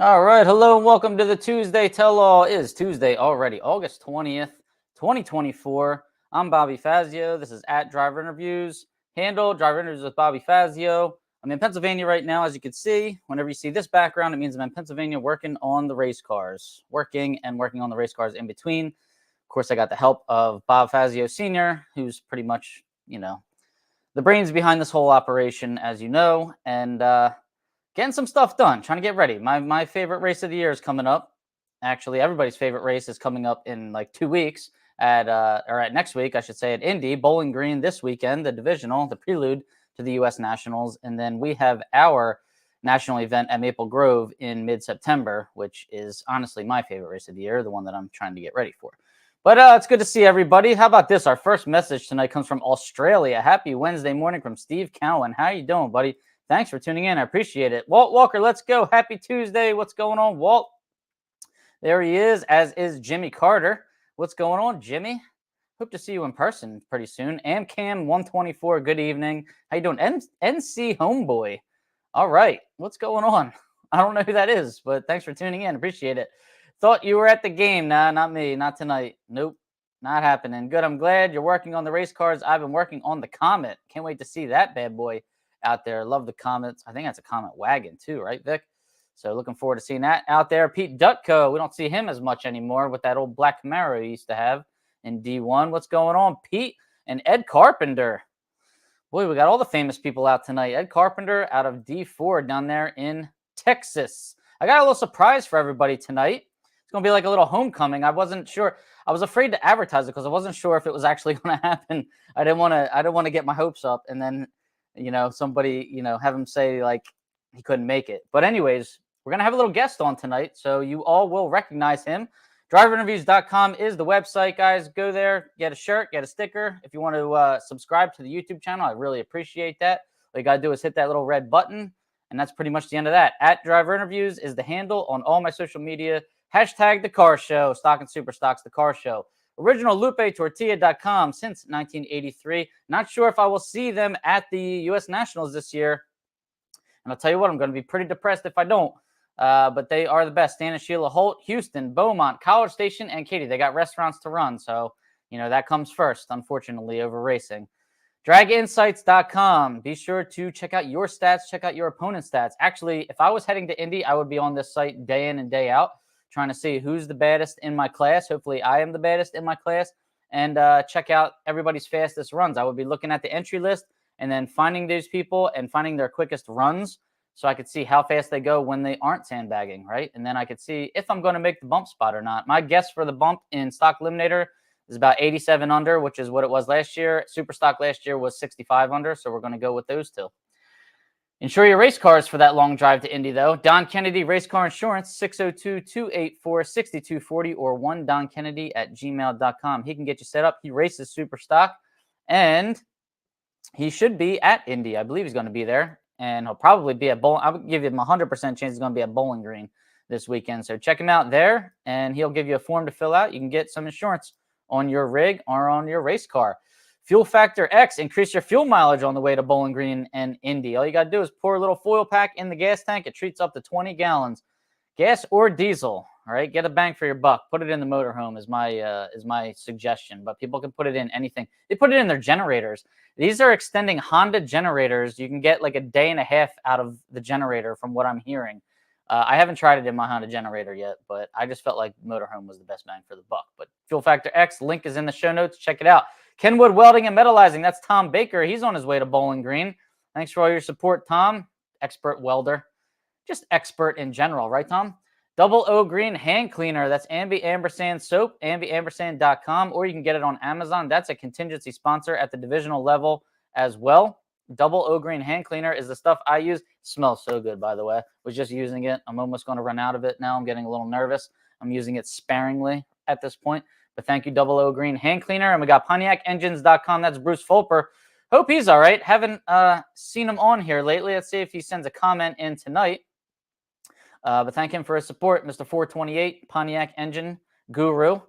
All right, hello and welcome to the Tuesday Tell-All. It is Tuesday already, August 20th, 2024. I'm Bobby Fazio. This is at Driver Interviews. Handle Driver Interviews with Bobby Fazio. I'm in Pennsylvania right now, as you can see. Whenever you see this background, it means I'm in Pennsylvania working on the race cars. Working on the race cars in between. Of course, I got the help of Bob Fazio Sr., who's pretty much, the brains behind this whole operation, as you know. And getting some stuff done, trying to get ready. My favorite race of the year is coming up. Actually, everybody's favorite race is coming up in like 2 weeks at next week, I should say, at Indy, Bowling Green this weekend, the divisional, the prelude to the U.S. Nationals. And then we have our national event at Maple Grove in mid-September, which is honestly my favorite race of the year, the one that I'm trying to get ready for. But it's good to see everybody. How about this? Our first message tonight comes from Australia. Happy Wednesday morning from Steve Cowan. How you doing, buddy? Thanks for tuning in. I appreciate it. Walt Walker, let's go. Happy Tuesday. What's going on, Walt? There he is, as is Jimmy Carter. What's going on, Jimmy? Hope to see you in person pretty soon. AmCam124, good evening. How you doing? NC Homeboy. All right. What's going on? I don't know who that is, but thanks for tuning in. Appreciate it. Thought you were at the game. Nah, not me. Not tonight. Nope. Not happening. Good. I'm glad you're working on the race cars. I've been working on the Comet. Can't wait to see that bad boy out there. Love the Comets. I think that's a Comet wagon too, right, Vic? So looking forward to seeing that out there. Pete Dutko. We don't see him as much anymore with that old black Camaro he used to have in D1. What's going on, Pete? And Ed Carpenter. Boy, we got all the famous people out tonight. Ed Carpenter out of D4 down there in Texas. I got a little surprise for everybody tonight. It's going to be like a little homecoming. I wasn't sure. I was afraid to advertise it because I wasn't sure if it was actually going to happen. I didn't want to get my hopes up and then, somebody, have him say like he couldn't make it. But anyways, we're going to have a little guest on tonight, so you all will recognize him. Driverinterviews.com is the website, guys. Go there, get a shirt, get a sticker. If you want to subscribe to the YouTube channel, I really appreciate that. All you got to do is hit that little red button, and that's pretty much the end of that. At Driver Interviews is the handle on all my social media. Hashtag The Car Show, Stock and Super Stocks The Car Show. OriginalLupeTortilla.com since 1983. Not sure if I will see them at the U.S. Nationals this year. And I'll tell you what, I'm going to be pretty depressed if I don't. But they are the best. Stan and Sheila Holt, Houston, Beaumont, College Station, and Katy. They got restaurants to run. So, that comes first, unfortunately, over racing. DragInsights.com. Be sure to check out your stats, check out your opponent's stats. Actually, if I was heading to Indy, I would be on this site day in and day out, trying to see who's the baddest in my class. Hopefully, I am the baddest in my class. And check out everybody's fastest runs. I would be looking at the entry list and then finding those people and finding their quickest runs so I could see how fast they go when they aren't sandbagging, right? And then I could see if I'm going to make the bump spot or not. My guess for the bump in stock Eliminator is about 87 under, which is what it was last year. Super stock last year was 65 under, so we're going to go with those two. Insure your race cars for that long drive to Indy, though. Don Kennedy Race Car Insurance, 602-284-6240 or 1donkennedy@gmail.com. He can get you set up. He races super stock, and he should be at Indy. I believe he's going to be there, and he'll probably be at Bowling. I would give him 100% chance he's going to be at Bowling Green this weekend. So check him out there, and he'll give you a form to fill out. You can get some insurance on your rig or on your race car. Fuel Factor X, increase your fuel mileage on the way to Bowling Green and Indy. All you got to do is pour a little foil pack in the gas tank. It treats up to 20 gallons, gas or diesel. All right, get a bang for your buck. Put it in the motorhome is my suggestion. But people can put it in anything. They put it in their generators. These are extending Honda generators. You can get like a day and a half out of the generator, from what I'm hearing. I haven't tried it in my Honda generator yet, but I just felt like motorhome was the best bang for the buck. But Fuel Factor X, link is in the show notes. Check it out. Kenwood Welding and Metallizing. That's Tom Baker. He's on his way to Bowling Green. Thanks for all your support, Tom. Expert welder. Just expert in general, right, Tom? Double O Green Hand Cleaner. That's Ambi Ampersand Soap, AmbiAmpersand.com, or you can get it on Amazon. That's a contingency sponsor at the divisional level as well. Double O Green Hand Cleaner is the stuff I use. Smells so good, by the way. Was just using it. I'm almost going to run out of it now. I'm getting a little nervous. I'm using it sparingly at this point. But thank you, Double O Green Hand Cleaner. And we got PontiacEngines.com. That's Bruce Fulper. Hope he's all right. Haven't seen him on here lately. Let's see if he sends a comment in tonight. But thank him for his support, Mr. 428, Pontiac Engine Guru,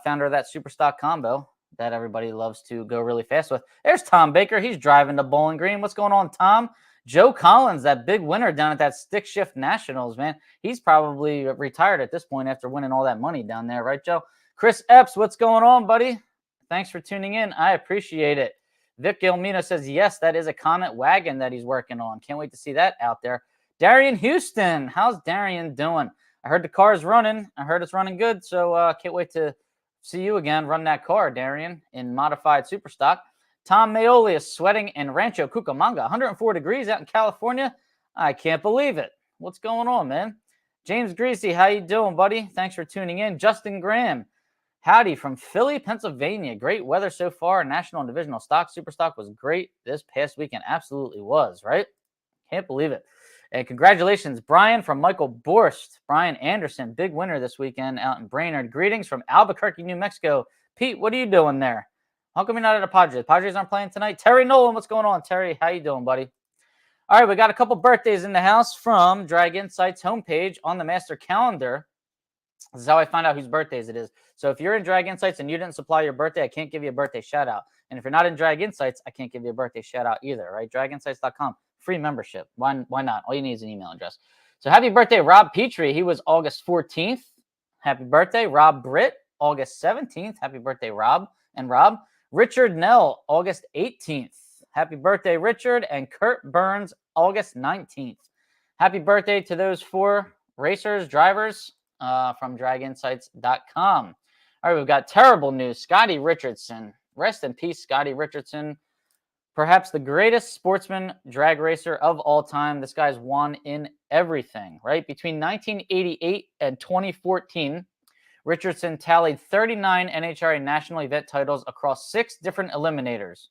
founder of that super stock combo that everybody loves to go really fast with. There's Tom Baker. He's driving to Bowling Green. What's going on, Tom? Joe Collins, that big winner down at that Stick Shift Nationals, man. He's probably retired at this point after winning all that money down there, right, Joe? Chris Epps, what's going on, buddy? Thanks for tuning in. I appreciate it. Vic Gilmino says, yes, that is a Comet wagon that he's working on. Can't wait to see that out there. Darian Houston, how's Darian doing? I heard the car is running. I heard it's running good, so can't wait to see you again run that car, Darian, in modified super stock. Tom Maoli is sweating in Rancho Cucamonga, 104 degrees out in California. I can't believe it. What's going on, man? James Greasy, how you doing, buddy? Thanks for tuning in. Justin Graham, howdy from Philly, Pennsylvania. Great weather so far. National and divisional stock. Super stock was great this past weekend. Absolutely was, right? Can't believe it. And congratulations, Brian from Michael Borst. Brian Anderson, big winner this weekend out in Brainerd. Greetings from Albuquerque, New Mexico. Pete, what are you doing there? How come you're not at a Padres? Padres aren't playing tonight? Terry Nolan, what's going on? Terry, how you doing, buddy? All right, we got a couple birthdays in the house from Drag Insights homepage on the master calendar. This is how I find out whose birthdays it is. So if you're in Drag Insights and you didn't supply your birthday, I can't give you a birthday shout out. And if you're not in Drag Insights, I can't give you a birthday shout out either, right? DragInsights.com, free membership. Why not? All you need is an email address. So happy birthday, Rob Petrie. He was August 14th. Happy birthday, Rob Britt, August 17th. Happy birthday, Rob and Rob. Richard Nell, August 18th. Happy birthday, Richard. And Kurt Burns, August 19th. Happy birthday to those 4 racers, drivers from draginsights.com. All right, we've got terrible news. Scotty Richardson. Rest in peace, Scotty Richardson. Perhaps the greatest sportsman drag racer of all time. This guy's won in everything, right? Between 1988 and 2014, Richardson tallied 39 NHRA national event titles across 6 different eliminators: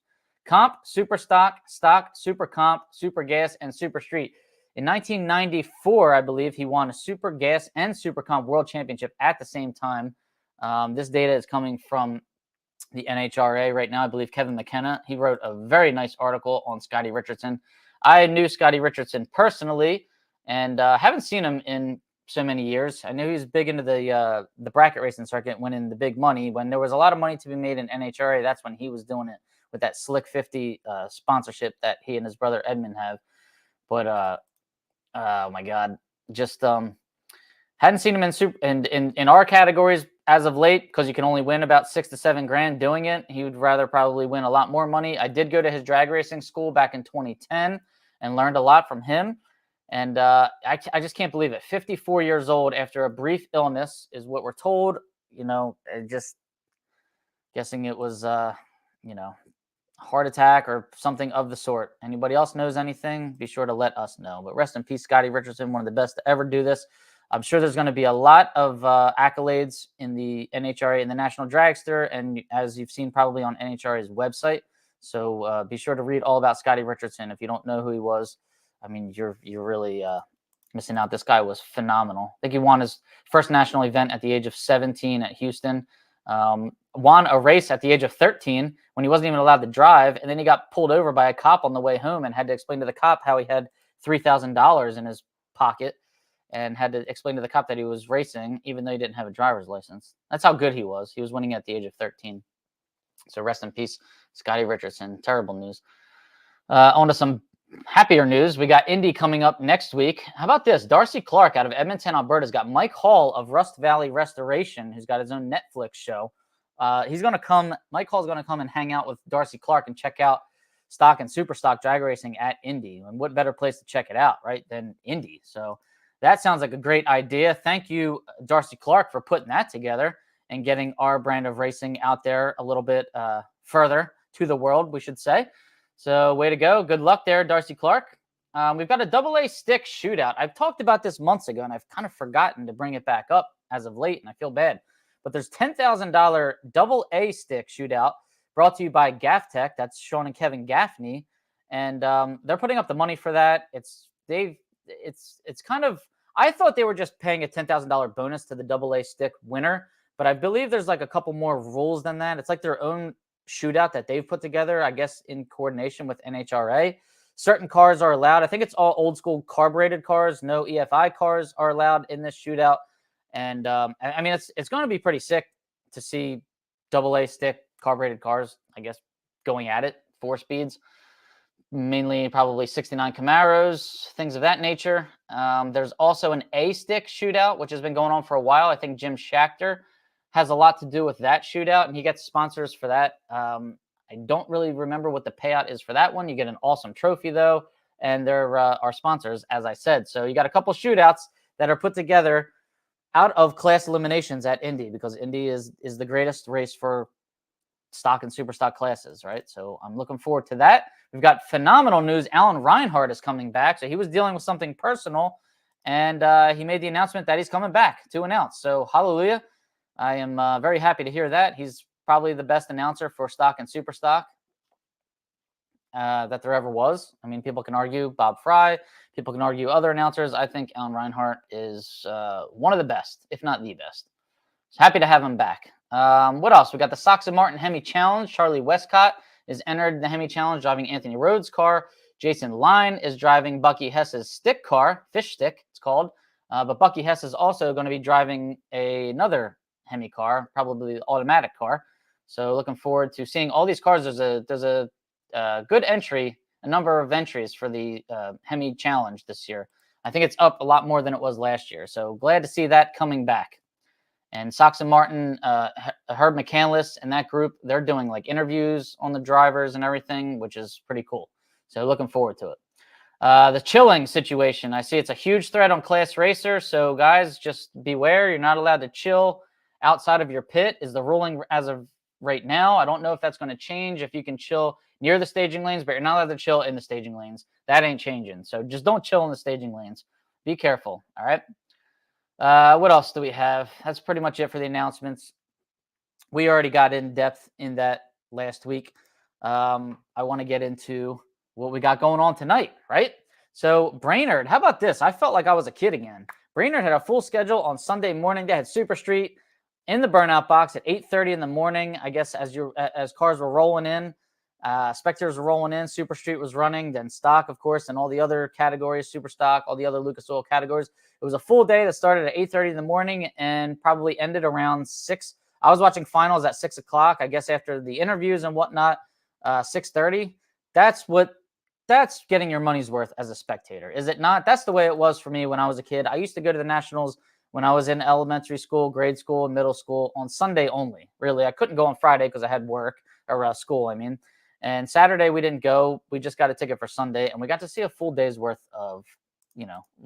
Comp, Super Stock, Stock, Super Comp, Super Gas, and Super Street. In 1994, I believe, he won a Super Gas and Super Comp World Championship at the same time. This data is coming from the NHRA right now. I believe Kevin McKenna, he wrote a very nice article on Scotty Richardson. I knew Scotty Richardson personally and haven't seen him in so many years. I knew he was big into the bracket racing circuit, winning the big money. When there was a lot of money to be made in NHRA, that's when he was doing it with that Slick 50 sponsorship that he and his brother Edmund have. But oh my God, just hadn't seen him in our categories as of late, because you can only win about $6 to $7 grand doing it. He would rather probably win a lot more money. I did go to his drag racing school back in 2010 and learned a lot from him. And I just can't believe it. 54 years old after a brief illness is what we're told. You know, just guessing it was, you know, heart attack or something of the sort. Anybody else knows anything, be sure to let us know. But rest in peace, Scotty Richardson, one of the best to ever do this. I'm sure there's going to be a lot of accolades in the NHRA and the National Dragster, and as you've seen probably on NHRA's website. So be sure to read all about Scotty Richardson. If you don't know who he was, I mean, you're really missing out. This guy was phenomenal. I think he won his first national event at the age of 17 at Houston. Won a race at the age of 13 when he wasn't even allowed to drive, and then he got pulled over by a cop on the way home and had to explain to the cop how he had $3,000 in his pocket, and had to explain to the cop that he was racing even though he didn't have a driver's license. That's how good he was. He was winning at the age of 13. So rest in peace, Scotty Richardson. Terrible news. On to some happier news. We got Indy coming up next week. How about this? Darcy Clark out of Edmonton, Alberta, has got Mike Hall of Rust Valley Restoration, who's got his own Netflix show. He's going to come. Mike Hall's going to come and hang out with Darcy Clark and check out stock and super stock drag racing at Indy. And what better place to check it out, right, than Indy? So that sounds like a great idea. Thank you, Darcy Clark, for putting that together and getting our brand of racing out there a little bit further to the world, we should say. So way to go. Good luck there, Darcy Clark. We've got a AA stick shootout. I've talked about this months ago, and I've kind of forgotten to bring it back up as of late, and I feel bad. But there's $10,000 AA stick shootout brought to you by Gaff Tech. That's Sean and Kevin Gaffney. And they're putting up the money for that. It's kind of, I thought they were just paying a $10,000 bonus to the AA stick winner, but I believe there's like a couple more rules than that. It's like their own shootout that they've put together, I guess, in coordination with NHRA. Certain cars are allowed. I think it's all old school carbureted cars. No EFI cars are allowed in this shootout. And I mean, it's going to be pretty sick to see AA stick carbureted cars, I guess, going at it, 4 speeds. mainly probably 69 Camaros, things of that nature. There's also an A-stick shootout, which has been going on for a while. I think Jim Schachter has a lot to do with that shootout, and he gets sponsors for that. I don't really remember what the payout is for that one. You get an awesome trophy, though, and they're our sponsors, as I said. So you got a couple shootouts that are put together out of class eliminations at Indy, because Indy is the greatest race for stock and super stock classes, right? So I'm looking forward to that. We've got phenomenal news. Alan Reinhart is coming back. So he was dealing with something personal, and he made the announcement that he's coming back to announce. So hallelujah. I am very happy to hear that. He's probably the best announcer for stock and super stock that there ever was. I mean, people can argue Bob Fry. People can argue other announcers. I think Alan Reinhart is one of the best, if not the best. So happy to have him back. What else? We got the Sox and Martin Hemi Challenge. Charlie Westcott is entered the Hemi Challenge, driving Anthony Rhodes' car. Jason Line is driving Bucky Hess's stick car, fish stick, it's called. But Bucky Hess is also going to be driving another Hemi car, probably the automatic car. So looking forward to seeing all these cars. There's a good entry, a number of entries for the Hemi Challenge this year. I think it's up a lot more than it was last year. So glad to see that coming back. And Sox and Martin, Herb McCandless and that group, they're doing like interviews on the drivers and everything, which is pretty cool. So looking forward to it. The chilling situation. I see it's a huge threat on Class Racer. So guys, just beware. You're not allowed to chill outside of your pit is the ruling as of right now. I don't know if that's going to change, if you can chill near the staging lanes, but you're not allowed to chill in the staging lanes. That ain't changing. So just don't chill in the staging lanes. Be careful. All right. What else do we have? That's pretty much it for the announcements. We already got in depth in that last week. I want to get into what we got going on tonight, right? So Brainerd, how about this? I felt like I was a kid again. Brainerd had a full schedule on Sunday morning. They had Super Street in the burnout box at 8:30 in the morning. I guess as cars were rolling in, spectators were rolling in. Super Street was running, then stock, of course, and all the other categories, super stock, all the other Lucas Oil categories. It was a full day that started at 8:30 in the morning and probably ended around 6. I was watching finals at 6 o'clock. I guess after the interviews and whatnot, 6:30. That's getting your money's worth as a spectator, is it not? That's the way it was for me when I was a kid. I used to go to the Nationals when I was in elementary school, grade school, and middle school on Sunday only. Really, I couldn't go on Friday because I had work or school, I mean. And Saturday we didn't go. We just got a ticket for Sunday, and we got to see a full day's worth of,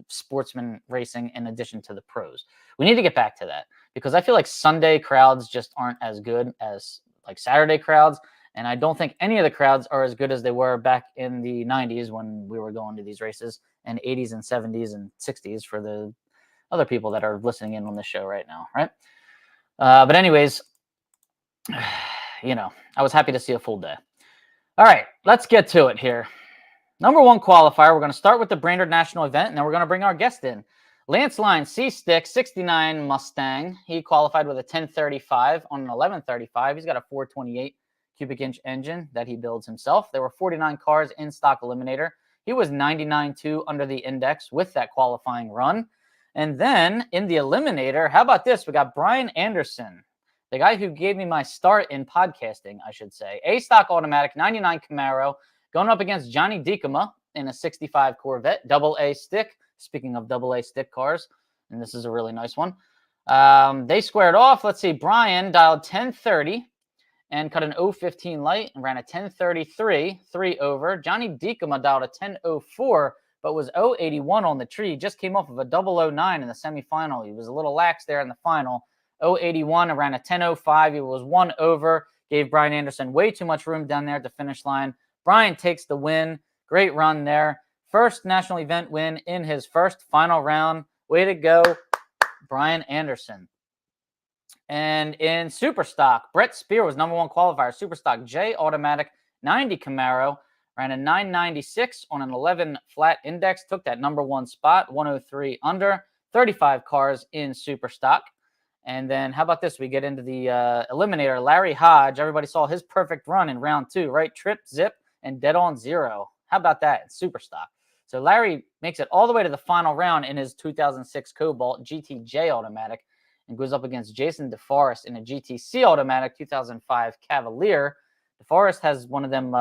sportsman racing in addition to the pros. We need to get back to that because I feel like Sunday crowds just aren't as good as like Saturday crowds. And I don't think any of the crowds are as good as they were back in the 90s when we were going to these races, and 80s and 70s and 60s for the other people that are listening in on this show right now, right? But anyways, I was happy to see a full day. All right, let's get to it here. Number one qualifier, we're going to start with the Brainerd National event, and then we're going to bring our guest in. Lance Line, C-Stick, 69 Mustang. He qualified with a 1035 on an 1135. He's got a 428 cubic inch engine that he builds himself. There were 49 cars in stock Eliminator. He was 99.2 under the index with that qualifying run. And then in the Eliminator, how about this? We got Brian Anderson, the guy who gave me my start in podcasting, I should say. A stock automatic, 99 Camaro, going up against Johnny DiCama in a 65 Corvette, double A stick. Speaking of double A stick cars, and this is a really nice one. They squared off. Let's see. Brian dialed 1030 and cut an 015 light and ran a 1033, 3 over. Johnny DiCama dialed a 1004, but was 081 on the tree. Just came off of a 009 in the semifinal. He was a little lax there in the final. 081 and ran a 1005. He was 1 over. Gave Brian Anderson way too much room down there at the finish line. Brian takes the win. Great run there. First national event win in his first final round. Way to go, Brian Anderson. And in Superstock, Brett Spear was number one qualifier. Superstock J Automatic 90 Camaro. Ran a 996 on an 11 flat index. Took that number one spot, 103 under. 35 cars in Superstock. And then how about this? We get into the Eliminator. Larry Hodge. Everybody saw his perfect run in round 2, right? Trip, zip, and dead on zero. How about that in Superstock? So Larry makes it all the way to the final round in his 2006 Cobalt GTJ Automatic and goes up against Jason DeForest in a GTC Automatic 2005 Cavalier. DeForest has one of them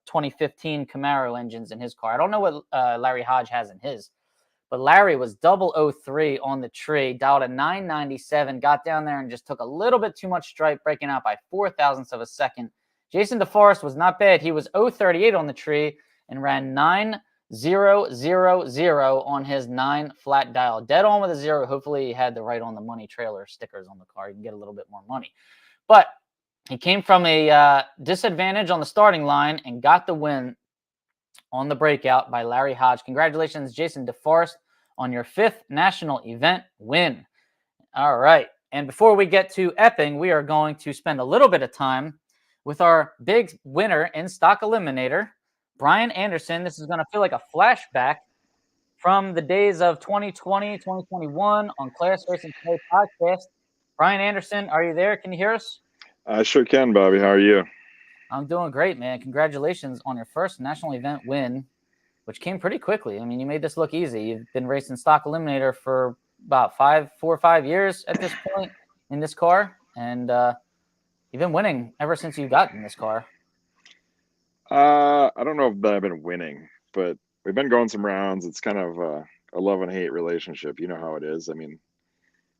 2015 Camaro engines in his car. I don't know what Larry Hodge has in his, but Larry was 003 on the tree, dialed a 997, got down there and just took a little bit too much stripe, breaking out by 0.004 of a second. Jason DeForest was not bad. He was 038 on the tree and ran 9000 on his 9 flat dial. Dead on with a 0. Hopefully he had the right on the money trailer stickers on the car. You can get a little bit more money. But he came from a disadvantage on the starting line and got the win on the breakout by Larry Hodge. Congratulations, Jason DeForest, on your 5th national event win. All right. And before we get to Epping, we are going to spend a little bit of time with our big winner in Stock Eliminator, Brian Anderson. This is going to feel like a flashback from the days of 2020, 2021 on Claris Racing Play podcast. Brian Anderson, are you there? Can you hear us? I sure can, Bobby. How are you? I'm doing great, man. Congratulations on your first national event win, which came pretty quickly. I mean, you made this look easy. You've been racing Stock Eliminator for about 4 or 5 years at this point in this car, and you've been winning ever since you got in this car. I don't know that I've been winning, but we've been going some rounds. It's kind of a love and hate relationship. You know how it is. I mean,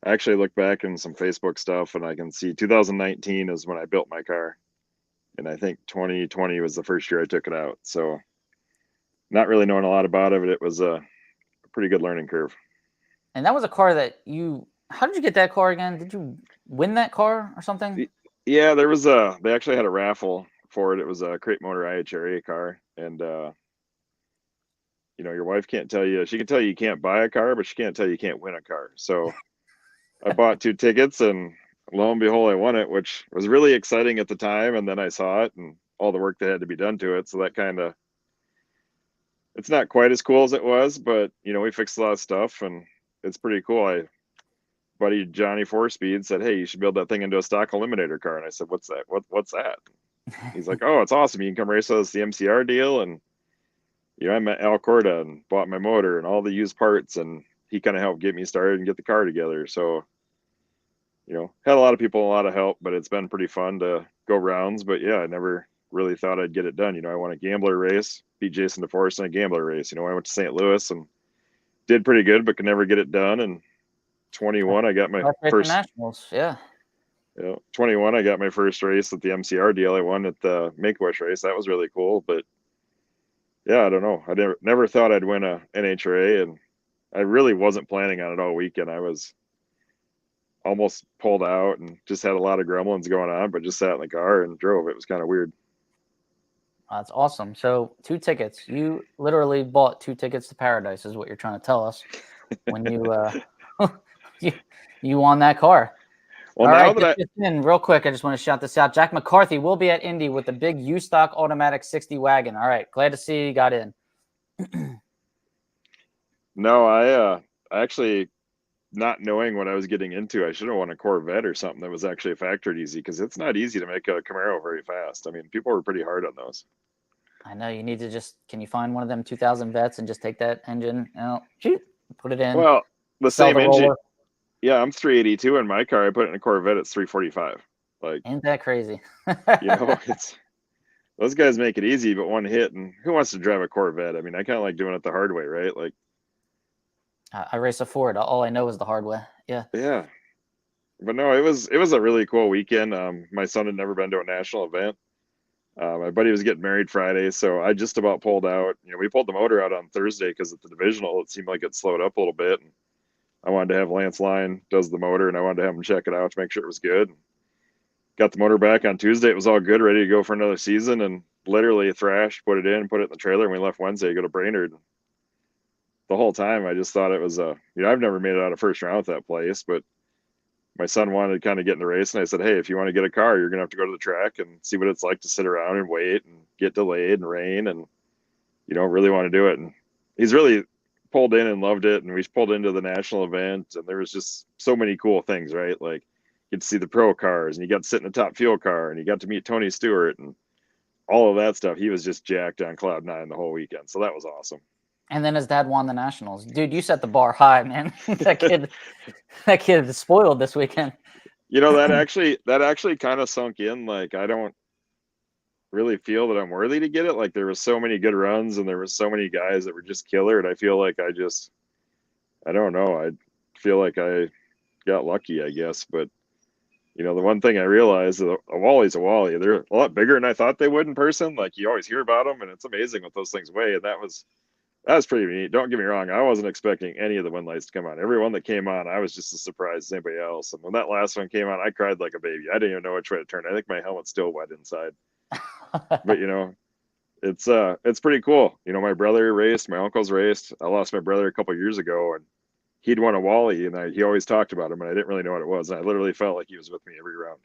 I actually look back in some Facebook stuff, and I can see 2019 is when I built my car. And I think 2020 was the first year I took it out. So not really knowing a lot about it, it was a pretty good learning curve. And that was a car that how did you get that car again? Did you win that car or something? Yeah, they actually had a raffle for it. It was a Crate Motor IHRA car. And, your wife can't tell you, she can tell you can't buy a car, but she can't tell you can't win a car. So I bought 2 tickets, and lo and behold, I won it, which was really exciting at the time. And then I saw it and all the work that had to be done to it. So that it's not quite as cool as it was, but we fixed a lot of stuff and it's pretty cool. Buddy Johnny 4Speed said, "Hey, you should build that thing into a Stock Eliminator car." And I said, "What's that? What's that?" He's like, "Oh, it's awesome. You can come race with us, the MCR deal." And I met Al Corda and bought my motor and all the used parts, and he kind of helped get me started and get the car together. So had a lot of people, a lot of help, but it's been pretty fun to go rounds. But yeah, I never really thought I'd get it done. I won a gambler race, beat Jason DeForest in a gambler race. I went to St. Louis and did pretty good, but could never get it done. And 21, I got my first nationals. Yeah. 21, I got my first race at the MCR deal. I won at the Make-A-Wish race. That was really cool. But yeah, I don't know. I never thought I'd win a NHRA, and I really wasn't planning on it all weekend. I was almost pulled out and just had a lot of gremlins going on, but just sat in the car and drove. It was kind of weird. That's awesome. So 2 tickets. You literally bought 2 tickets to paradise is what you're trying to tell us when you you won that car. Well, all right, real quick, I just want to shout this out. Jack McCarthy will be at Indy with the big U-Stock automatic 60 wagon. All right, glad to see you got in. No, I actually, not knowing what I was getting into, I should have won a Corvette or something that was actually factored easy, because it's not easy to make a Camaro very fast. I mean, people were pretty hard on those. I know. You need to can you find one of them 2000 Vets and just take that engine out, put it in? Well, the same engine. Roller. Yeah, I'm 382 in my car. I put it in a Corvette. It's 345. Like, ain't that crazy? It's those guys make it easy, but one hit, and who wants to drive a Corvette? I mean, I kind of like doing it the hard way, right? Like, I race a Ford. All I know is the hard way. Yeah. Yeah. But no, it was a really cool weekend. My son had never been to a national event. My buddy was getting married Friday, so I just about pulled out. We pulled the motor out on Thursday because at the divisional, it seemed like it slowed up a little bit. And I wanted to have Lance Lyon does the motor, and I wanted to have him check it out to make sure it was good. Got the motor back on Tuesday. It was all good, ready to go for another season, and literally thrashed, put it in the trailer, and we left Wednesday to go to Brainerd. The whole time, I just thought it was I've never made it out of first round at that place, but my son wanted to kind of get in the race, and I said, "Hey, if you want to get a car, you're gonna have to go to the track and see what it's like to sit around and wait and get delayed and rain, and really want to do it." And he's really pulled in and loved it. And we pulled into the national event, and there was just so many cool things, right? Like, you get to see the pro cars, and you got to sit in the top fuel car, and you got to meet Tony Stewart and all of that stuff. He was just jacked on cloud 9 the whole weekend. So that was awesome. And then his dad won the nationals. Dude, you set the bar high, man. that kid is spoiled this weekend. That actually kind of sunk in. Like, really feel that I'm worthy to get it. Like there was so many good runs and there was so many guys that were just killer. And I feel like I don't know. I feel like I got lucky, I guess. But the one thing I realized is a Wally's a Wally. They're a lot bigger than I thought they would in person. Like you always hear about them, and it's amazing what those things weigh. And that was pretty neat. Don't get me wrong. I wasn't expecting any of the wind lights to come on. Every one that came on, I was just as surprised as anybody else. And when that last one came on, I cried like a baby. I didn't even know which way to turn. I think my helmet's still wet inside. But it's pretty cool. My brother raced, my uncle's raced. I lost my brother a couple years ago, and he'd won a Wally, and he always talked about him, and I didn't really know what it was. And I literally felt like he was with me every round.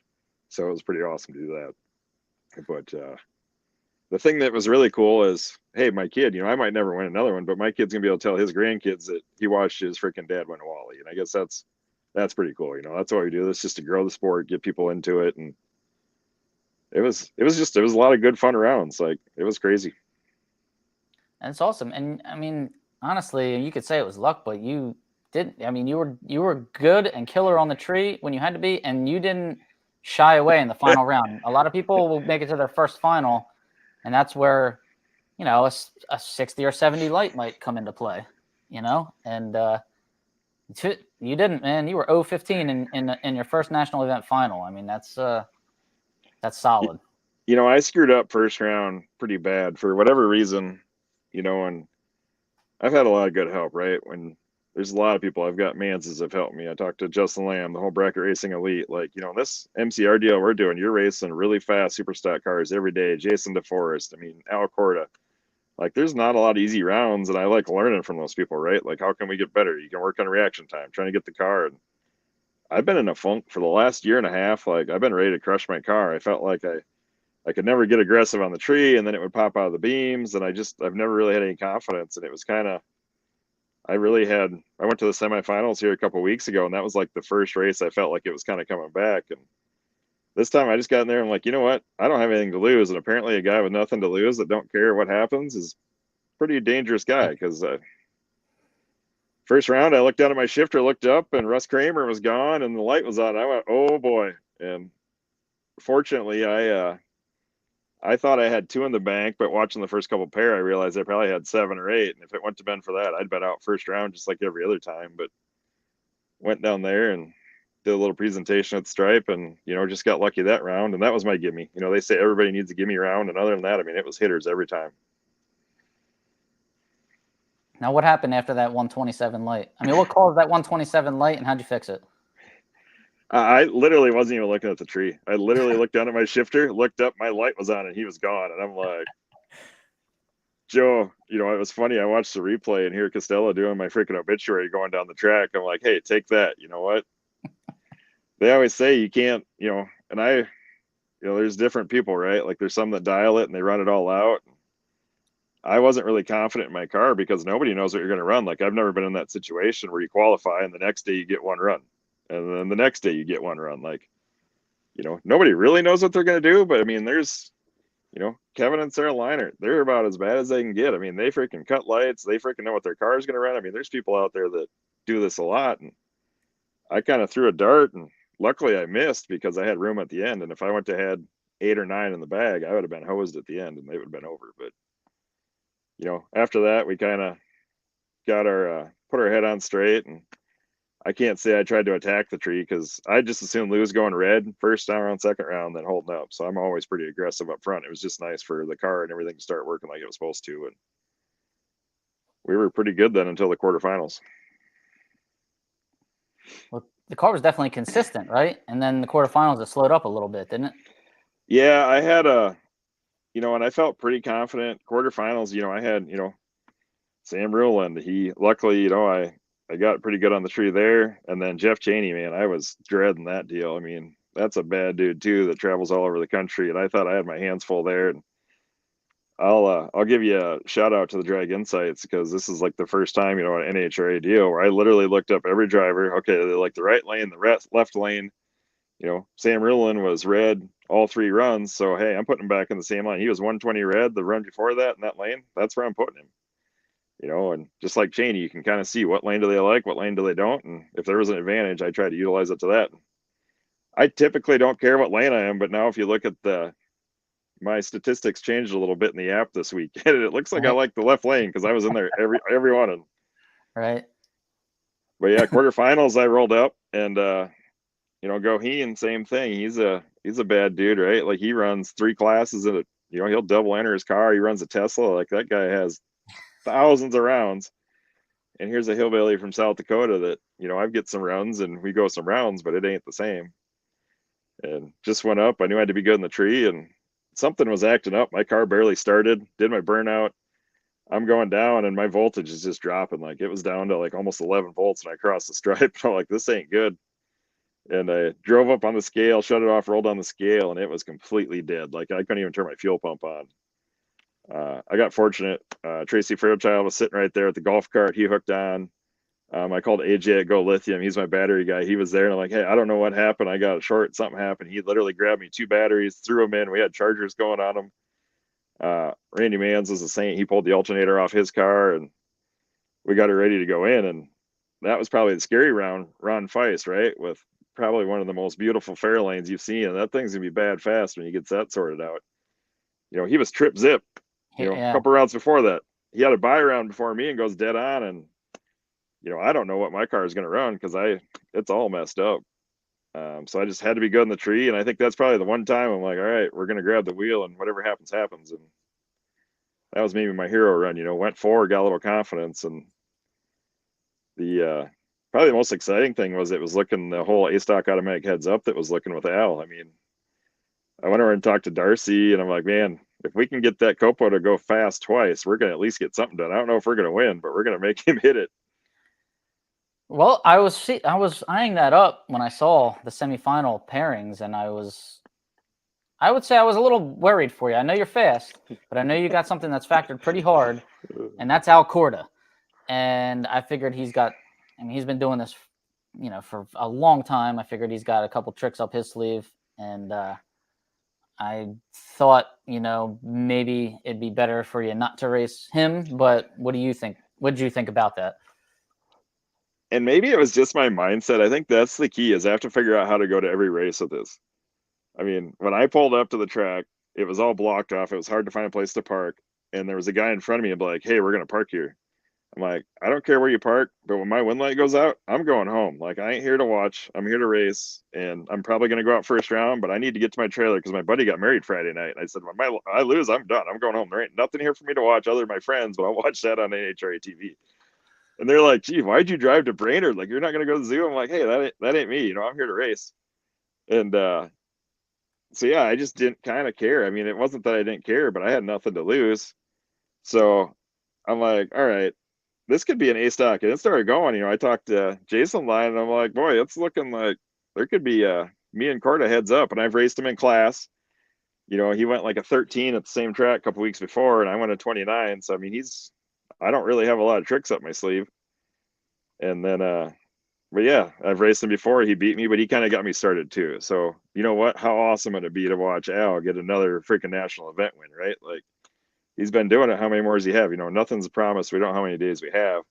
So it was pretty awesome to do that. But the thing that was really cool is, hey, my kid, I might never win another one, but my kid's gonna be able to tell his grandkids that he watched his freaking dad win a Wally. And I guess that's pretty cool. That's why we do this, just to grow the sport, get people into it. And it was a lot of good fun rounds. Like it was crazy. And it's awesome. And I mean, honestly, you could say it was luck, but you didn't. I mean, you were good and killer on the tree when you had to be, and you didn't shy away in the final round. A lot of people will make it to their first final, and that's where a 60 or 70 light might come into play. And you didn't, man. You were 0-15 in your first national event final. I mean, that's solid. I screwed up first round pretty bad for whatever reason, and I've had a lot of good help, right? When there's a lot of people, I've got Manses have helped me. I talked to Justin Lamb, the whole Bracket Racing Elite. Like, this MCR deal we're doing, you're racing really fast super stock cars every day. Jason DeForest, Al Corda. Like, there's not a lot of easy rounds, and I like learning from those people, right? Like, how can we get better? You can work on reaction time, trying to get the car. And I've been in a funk for the last year and a half. Like, I've been ready to crush my car. I felt like I could never get aggressive on the tree, and then it would pop out of the beams, and I've never really had any confidence. And it was kind of, I went to the semifinals here a couple of weeks ago, and that was like the first race I felt like it was kind of coming back. And this time I just got in there and I'm like, you know what? I don't have anything to lose. And apparently a guy with nothing to lose that don't care what happens is a pretty dangerous guy. Because first round, I looked down at my shifter, looked up, and Russ Kramer was gone, and the light was on. I went, oh boy. And fortunately, I thought I had 2 in the bank, but watching the first couple pair, I realized I probably had 7 or 8. And if it went to Ben for that, I'd been out first round just like every other time. But went down there and did a little presentation at the stripe, and just got lucky that round. And that was my gimme. They say everybody needs a gimme round, and other than that, it was hitters every time. Now, what happened after that 127 light? What caused that 127 light, and how'd you fix it? I literally wasn't even looking at the tree. I literally looked down at my shifter, looked up, my light was on, and he was gone. And I'm like, Joe, it was funny. I watched the replay and hear Costello doing my freaking obituary going down the track. I'm like, hey, take that. You know what? They always say you can't, and there's different people, right? Like there's some that dial it and they run it all out. I wasn't really confident in my car because nobody knows what you're going to run. Like I've never been in that situation where you qualify and the next day you get one run. And then the next day you get one run. Like, nobody really knows what they're going to do. But there's, Kevin and Sarah Leinert, they're about as bad as they can get. They freaking cut lights. They freaking know what their car is going to run. There's people out there that do this a lot. And I kind of threw a dart, and luckily I missed because I had room at the end. And if I went to had 8 or 9 in the bag, I would have been hosed at the end and they would have been over. But, after that, we kind of got put our head on straight, and I can't say I tried to attack the tree because I just assumed Lou was going red first round, second round, then holding up. So I'm always pretty aggressive up front. It was just nice for the car and everything to start working like it was supposed to. And we were pretty good then until the quarterfinals. Well, the car was definitely consistent, right? And then the quarterfinals, it slowed up a little bit, didn't it? Yeah, I had and I felt pretty confident. Quarterfinals, I had, Sam Ruland. He luckily, I got pretty good on the tree there. And then Jeff Chaney, man, I was dreading that deal. That's a bad dude too that travels all over the country. And I thought I had my hands full there. And I'll give you a shout out to the Drag Insights because this is like the first time, an NHRA deal where I literally looked up every driver. Okay, they like the right lane, the left lane. Sam Ruland was red all 3 runs. So, hey, I'm putting him back in the same line. He was 120 red the run before that in that lane. That's where I'm putting him. And just like Cheney, you can kind of see what lane do they like, what lane do they don't. And if there was an advantage, I try to utilize it to that. I typically don't care what lane I am, but now if you look at the my statistics changed a little bit in the app this week, and it looks like I Right. like the left lane because I was in there every one. And Right. but yeah, quarterfinals I rolled up, and Goheen, same thing. He's a bad dude, right? Like he runs 3 classes in he'll double enter his car. He runs a Tesla. Like that guy has thousands of rounds. And here's a hillbilly from South Dakota that, I've get some runs and we go some rounds, but it ain't the same. And just went up. I knew I had to be good in the tree, and something was acting up. My car barely started, did my burnout. I'm going down and my voltage is just dropping. Like it was down to like almost 11 volts and I crossed the stripe. I'm like, this ain't good. And I drove up on the scale, shut it off, rolled on the scale, and it was completely dead. Like I couldn't even turn my fuel pump on. I got fortunate. Tracy Fairchild was sitting right there at the golf cart. He hooked on. I called AJ at Go Lithium. He's my battery guy. He was there, and I'm like, hey, I don't know what happened. I got a short. Something happened. He literally grabbed me 2 batteries, threw them in. We had chargers going on them. Randy Mans was a saint. He pulled the alternator off his car, and we got it ready to go in. And that was probably the scary round, Ron Feist, right? With probably one of the most beautiful fair lanes you've seen. And that thing's going to be bad fast when he gets that sorted out. He was trip zip, a couple rounds before that. He had a buy round before me and goes dead on. And, I don't know what my car is going to run because it's all messed up. So I just had to be good in the tree. And I think that's probably the one time I'm like, all right, we're going to grab the wheel and whatever happens, happens. And that was maybe my hero run, went forward, got a little confidence. And the probably the most exciting thing was it was looking the whole A-stock automatic heads up that was looking with Al. I mean, I went over and talked to Darcy, and I'm like, man, if we can get that Copo to go fast twice, we're going to at least get something done. I don't know if we're going to win, but we're going to make him hit it. Well, I was eyeing that up when I saw the semifinal pairings, and I would say I was a little worried for you. I know you're fast, but I know you got something that's factored pretty hard, and that's Al Corda. And I figured he's been doing this, for a long time. I figured he's got a couple tricks up his sleeve, and I thought, maybe it'd be better for you not to race him. But what do you think? What did you think about that? And maybe it was just my mindset. I think that's the key is I have to figure out how to go to every race with this. I mean, when I pulled up to the track, it was all blocked off. It was hard to find a place to park. And there was a guy in front of me and be like, hey, we're going to park here. I'm like, I don't care where you park, but when my wind light goes out, I'm going home. Like, I ain't here to watch. I'm here to race, and I'm probably going to go out first round, but I need to get to my trailer because my buddy got married Friday night. And I said, when I lose, I'm done. I'm going home. There ain't nothing here for me to watch other than my friends, but I'll watch that on NHRA TV. And they're like, gee, why'd you drive to Brainerd? Like, you're not going to go to the zoo? I'm like, hey, that ain't me. I'm here to race. And so, yeah, I just didn't kind of care. I mean, it wasn't that I didn't care, but I had nothing to lose. So I'm like, all right, this could be an A-stock. And it started going. I talked to Jason Line, and I'm like, boy, it's looking like there could be me and Corda heads up. And I've raced him in class. He went like a 13 at the same track a couple weeks before, and I went a 29. So, I mean, I don't really have a lot of tricks up my sleeve. And then, but yeah, I've raced him before. He beat me, but he kind of got me started too. So, you know what? How awesome would it be to watch Al get another freaking national event win, right? Like, he's been doing it. How many more does he have? Nothing's a promise. We don't know how many days we have.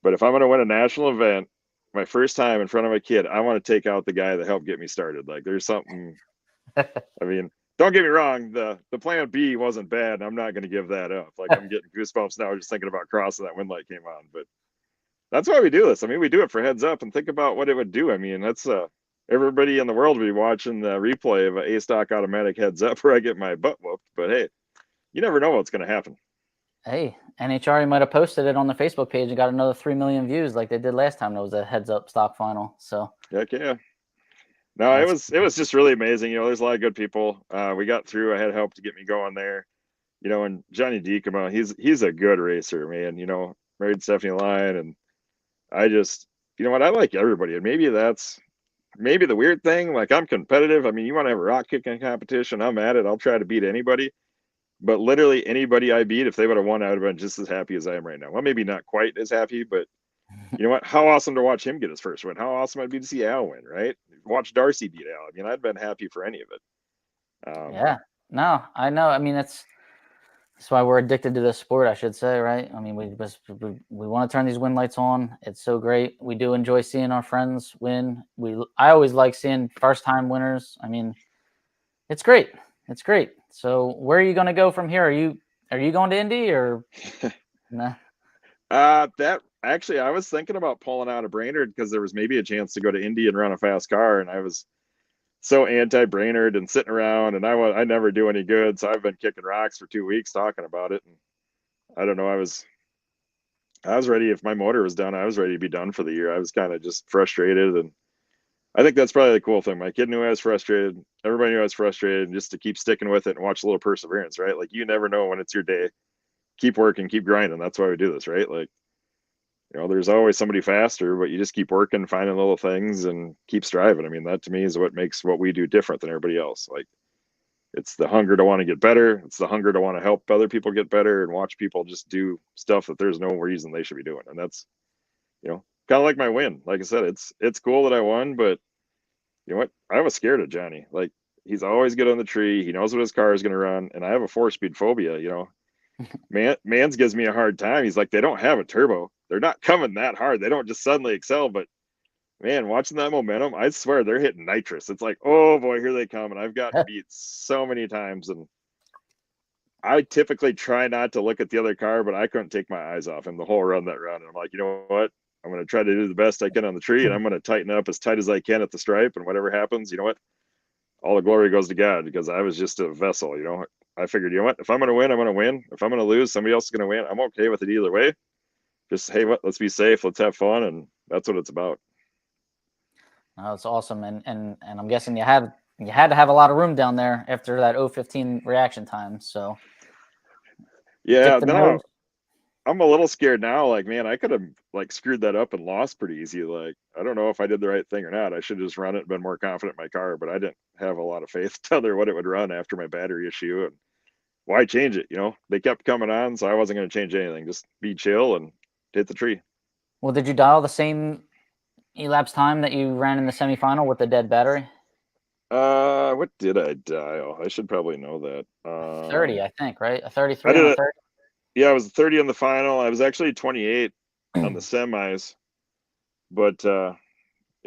But if I'm going to win a national event, my first time in front of a kid, I want to take out the guy that helped get me started. Like, there's something. I mean, don't get me wrong. The plan B wasn't bad, and I'm not going to give that up. Like, I'm getting goosebumps now just thinking about crossing that wind light came on. But that's why we do this. I mean, we do it for heads up and think about what it would do. I mean, that's everybody in the world would be watching the replay of an A-stock automatic heads up where I get my butt whooped. But hey, you never know what's going to happen. Hey, NHRA might have posted it on the Facebook page and got another 3 million views like they did last time. There was a heads up stock final. So heck yeah. No, it was just really amazing. There's a lot of good people. We got through. I had help to get me going there. And Johnny D come out. He's a good racer, man. Married Stephanie Lyon, and I just, what, I like everybody, and maybe that's the weird thing. Like, I'm competitive. I mean, you want to have a rock kicking competition, I'm at it. I'll try to beat anybody. But literally anybody I beat, if they would have won, I would have been just as happy as I am right now. Well, maybe not quite as happy, but you know what? How awesome to watch him get his first win. How awesome I'd be to see Al win, right? Watch Darcy beat Al. I mean, I'd been happy for any of it. Yeah. No, I know. I mean, that's why we're addicted to this sport, I should say, right? I mean, we want to turn these win lights on. It's so great. We do enjoy seeing our friends win. I always like seeing first-time winners. I mean, it's great. It's great So where are you going to go from here? Are you going to Indy or nah? That actually, I was thinking about pulling out of Brainerd because there was maybe a chance to go to Indy and run a fast car, and I was so anti Brainerd and sitting around, and I never do any good, so I've been kicking rocks for 2 weeks talking about it, and I don't know, I was ready. If my motor was done, I was ready to be done for the year. I was kind of just frustrated, and I think that's probably the cool thing. My kid knew I was frustrated. Everybody knew I was frustrated, and just to keep sticking with it and watch a little perseverance, right? Like you never know when it's your day. Keep working, keep grinding. That's why we do this, right? Like, there's always somebody faster, but you just keep working, finding little things and keep striving. I mean, that to me is what makes what we do different than everybody else. Like it's the hunger to want to get better. It's the hunger to want to help other people get better and watch people just do stuff that there's no reason they should be doing. And that's, kind of like my win. Like I said, it's cool that I won, but you know what? I was scared of Johnny. Like he's always good on the tree. He knows what his car is going to run. And I have a 4-speed phobia, Mans gives me a hard time. He's like, they don't have a turbo. They're not coming that hard. They don't just suddenly excel. But man, watching that momentum, I swear they're hitting nitrous. It's like, oh boy, here they come. And I've gotten beat so many times. And I typically try not to look at the other car, but I couldn't take my eyes off him the whole run that run. And I'm like, you know what? I'm going to try to do the best I can on the tree, and I'm going to tighten up as tight as I can at the stripe. And whatever happens, you know what? All the glory goes to God, because I was just a vessel. I figured, you know what? If I'm going to win, I'm going to win. If I'm going to lose, somebody else is going to win. I'm okay with it either way. Just, hey, let's be safe. Let's have fun. And that's what it's about. Oh, that's awesome. And I'm guessing you had to have a lot of room down there after that 015 reaction time. So yeah, then I'm a little scared now. Like, man, I could have screwed that up and lost pretty easy. Like, I don't know if I did the right thing or not. I should have just run it and been more confident in my car, but I didn't have a lot of faith to what it would run after my battery issue. And why change it? They kept coming on, so I wasn't going to change anything. Just be chill and hit the tree. Well, did you dial the same elapsed time that you ran in the semifinal with the dead battery? What did I dial? I should probably know that. 30, I think, right? A 33 on a 30? Yeah, I was 30 in the final. I was actually 28 on the semis. But yeah,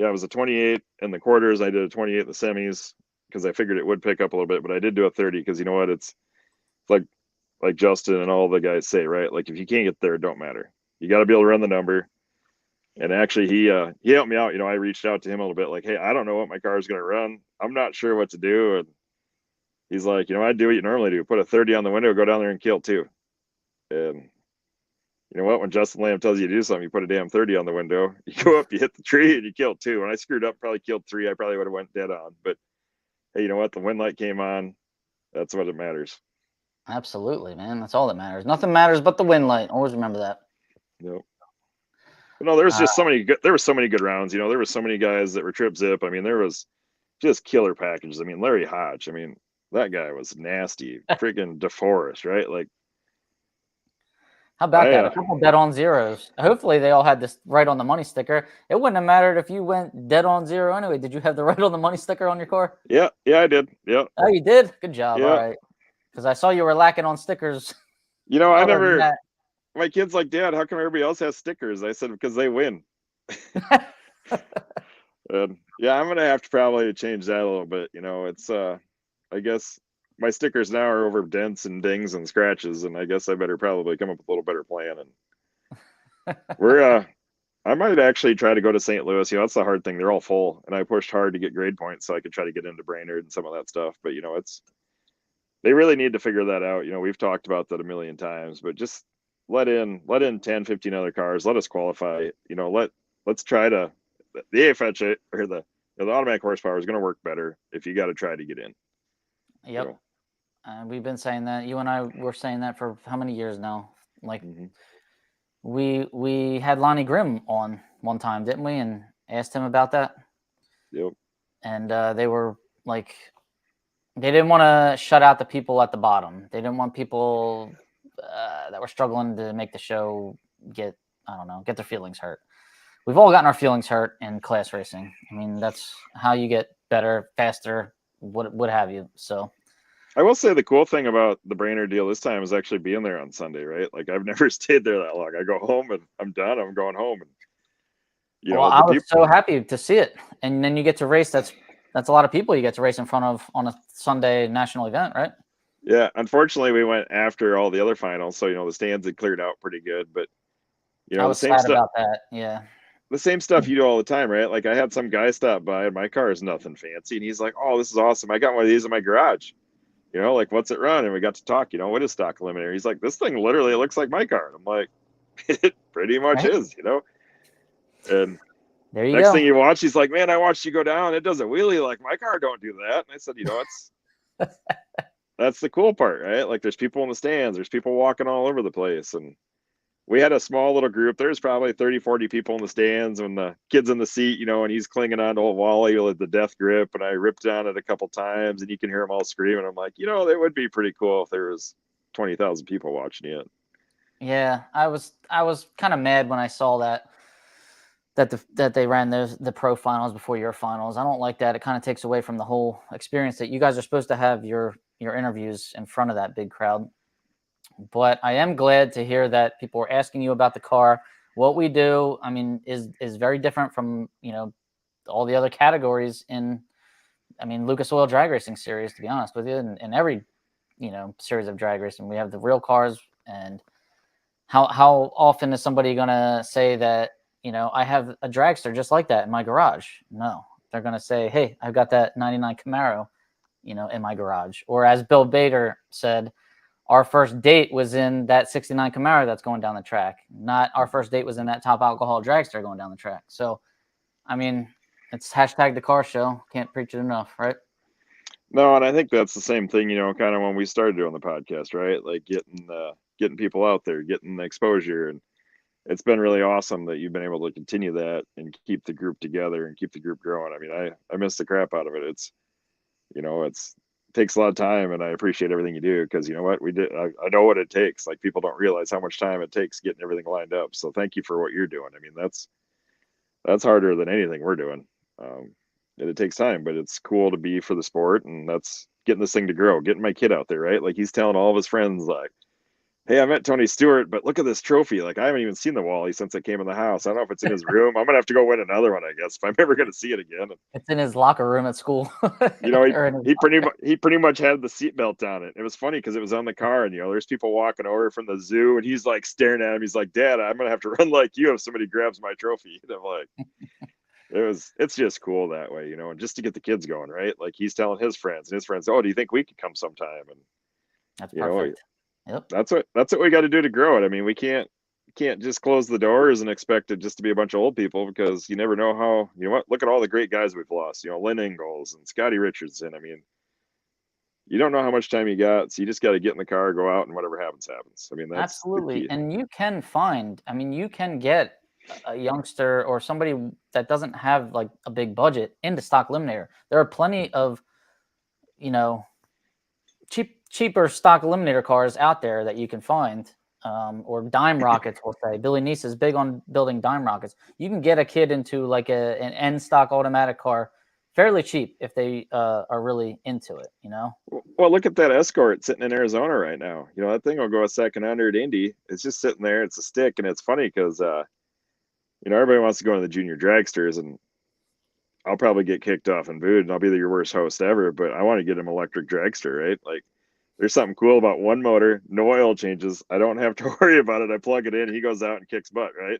I was a 28 in the quarters. I did a 28 in the semis because I figured it would pick up a little bit, but I did do a 30 because you know what? It's like Justin and all the guys say, right? Like if you can't get there, it don't matter. You got to be able to run the number. And actually, he helped me out. I reached out to him a little bit, like, hey, I don't know what my car is going to run. I'm not sure what to do. And he's like, I'd do what you normally do. Put a 30 on the window, go down there and kill 2. And you know what? When Justin Lamb tells you to do something, you put a damn 30 on the window. You go up, you hit the tree, and you kill 2. When I screwed up, probably killed 3. I probably would have went dead on. But hey, you know what? The wind light came on. That's what it matters. Absolutely, man. That's all that matters. Nothing matters but the wind light. Always remember that. Nope. But no, there was just so many good. There were so many good rounds. There were so many guys that were trip zip. I mean, there was just killer packages. I mean, Larry Hodge. I mean, that guy was nasty. Freaking DeForest, right? Like, how about that? A couple dead on zeros. Hopefully, they all had this right on the money sticker. It wouldn't have mattered if you went dead on zero anyway. Did you have the right on the money sticker on your car? Yeah, I did. Yeah. Oh, you did? Good job. Yeah. All right. Because I saw you were lacking on stickers. I never. My kid's like, Dad, how come everybody else has stickers? I said, because they win. And yeah, I'm gonna have to probably change that a little bit. It's I guess my stickers now are over dents and dings and scratches, and I guess I better probably come up with a little better plan. And I might actually try to go to St. Louis. That's the hard thing. They're all full, and I pushed hard to get grade points so I could try to get into Brainerd and some of that stuff. But they really need to figure that out. We've talked about that a million times, but just let in 10, 15 other cars. Let us qualify. Let's try to the AFH or the automatic horsepower is going to work better if you got to try to get in. Yep. We've been saying that. You and I were saying that for how many years now? Like we had Lonnie Grimm on one time, didn't we? And asked him about that. Yep. And they were like, they didn't want to shut out the people at the bottom. They didn't want people that were struggling to make the show get their feelings hurt. We've all gotten our feelings hurt in class racing. I mean, that's how you get better, faster, what have you. So I will say the cool thing about the Brainerd deal this time is actually being there on Sunday, right? Like I've never stayed there that long. I go home and I'm done. I'm going home. And I was so happy to see it. And then you get to race. That's a lot of people you get to race in front of on a Sunday national event, right? Yeah, unfortunately, we went after all the other finals, so the stands had cleared out pretty good. But I the was same sad stuff, about that. Yeah. you do all the time, right? Like I had some guy stop by, and my car is nothing fancy, and he's like, "Oh, this is awesome! I got one of these in my garage. Like what's it run?" And we got to talk. What is stock eliminator? He's like, "This thing literally looks like my car." And I'm like, "It pretty much Right. is." And There you next go. thing you watch, he's like, "Man, I watched you go down. It does a wheelie like my car don't do that." And I said, "It's that's the cool part, right? Like there's people in the stands, there's people walking all over the place." And we had a small little group. There's probably 30, 40 people in the stands, when the kid's in the seat, and he's clinging on to old Wally with the death grip. And I ripped on it a couple times, and you can hear them all screaming. I'm like, that would be pretty cool if there was 20,000 people watching it. Yeah, I was kind of mad when I saw that they ran the pro finals before your finals. I don't like that. It kind of takes away from the whole experience that you guys are supposed to have your interviews in front of that big crowd. But I am glad to hear that people are asking you about the car. What we do, I mean, is very different from all the other categories in, I mean, Lucas Oil Drag Racing Series. To be honest with you, in every series of drag racing, we have the real cars. And how often is somebody going to say that I have a dragster just like that in my garage? No, they're going to say, hey, I've got that 99 Camaro in my garage. Or as Bill Bader said, our first date was in that 69 Camaro that's going down the track. Not our first date was in that top alcohol dragster going down the track. So, I mean, it's hashtag the car show. Can't preach it enough, right? No, and I think that's the same thing, kind of when we started doing the podcast, right? Like getting people out there, getting the exposure. And it's been really awesome that you've been able to continue that and keep the group together and keep the group growing. I mean, I miss the crap out of it. It's takes a lot of time, and I appreciate everything you do, because what we did. I know what it takes. Like people don't realize how much time it takes getting everything lined up. So thank you for what you're doing. I mean, that's harder than anything we're doing. And it takes time, but it's cool to be for the sport, and that's getting this thing to grow. Getting my kid out there, right? Like he's telling all of his friends, like, "Hey, I met Tony Stewart, but look at this trophy. Like, I haven't even seen the Wally since it came in the house. I don't know if it's in his room. I'm gonna have to go win another one, I guess, if I'm ever gonna see it again." It's in his locker room at school. You know, he Or in his he pretty much had the seatbelt on it. It was funny because it was on the car, and there's people walking over from the zoo, and he's like staring at him. He's like, "Dad, I'm gonna have to run like you if somebody grabs my trophy." And I'm like, it's just cool that way, and just to get the kids going, right? Like he's telling his friends, and his friends, "Oh, do you think we could come sometime?" And That's you know, perfect. Yep. that's what we got to do to grow it. I mean, we can't just close the doors and expect it just to be a bunch of old people, because you never know how. Look at all the great guys we've lost. Lynn Ingalls and Scotty Richardson. I mean, you don't know how much time you got, so you just got to get in the car, go out, and whatever happens happens. I mean, that's the Absolutely. key. And you can find, I mean, you can get a youngster or somebody that doesn't have like a big budget into stock eliminator. There are plenty of, you know, cheaper stock eliminator cars out there that you can find, or dime rockets. We'll say Billy Neese is big on building dime rockets. You can get a kid into like an end stock automatic car fairly cheap if they are really into it. Well, look at that Escort sitting in Arizona right now. That thing will go a second under at Indy. It's just sitting there. It's a stick, and it's funny because everybody wants to go into the junior dragsters, and I'll probably get kicked off and booed, and I'll be your worst host ever. But I want to get him electric dragster, right? Like, there's something cool about one motor, no oil changes. I don't have to worry about it. I plug it in, he goes out and kicks butt, right?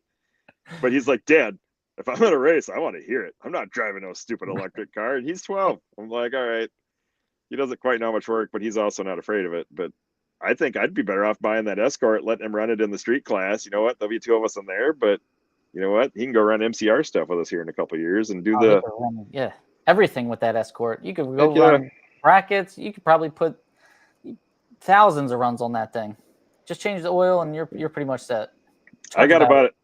But he's like, "Dad, if I'm in a race, I want to hear it. I'm not driving no stupid electric car." And he's 12. I'm like, all right. He doesn't quite know how much work, but he's also not afraid of it. But I think I'd be better off buying that Escort, letting him run it in the street class. You know what? There'll be two of us in there, but you know what? He can go run MCR stuff with us here in a couple of years and do Oh, he the could run, yeah, everything with that Escort. You could go heck yeah. run brackets. You could probably put thousands of runs on that thing. Just change the oil, and you're pretty much set. I Tons of got battery. about it.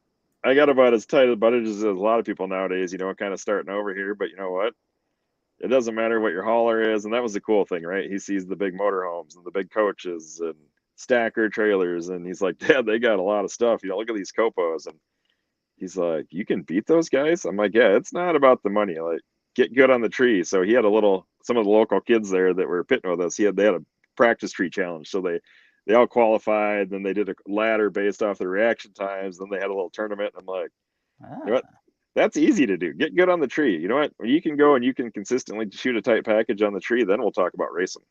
I got about as tight a budget as a lot of people nowadays, kind of starting over here. But you know what? It doesn't matter what your hauler is. And that was the cool thing, right? He sees the big motorhomes and the big coaches and stacker trailers. And he's like, "Dad, they got a lot of stuff. Look at these Copos." And he's like, "You can beat those guys?" I'm like, "Yeah, it's not about the money. Like, get good on the tree." So he had some of the local kids there that were pitting with us. They had a practice tree challenge. So they all qualified. Then they did a ladder based off the reaction times. Then they had a little tournament. I'm like, you know what? Ah, That's easy to do. Get good on the tree. You know what? When you can go and you can consistently shoot a tight package on the tree, then we'll talk about racing.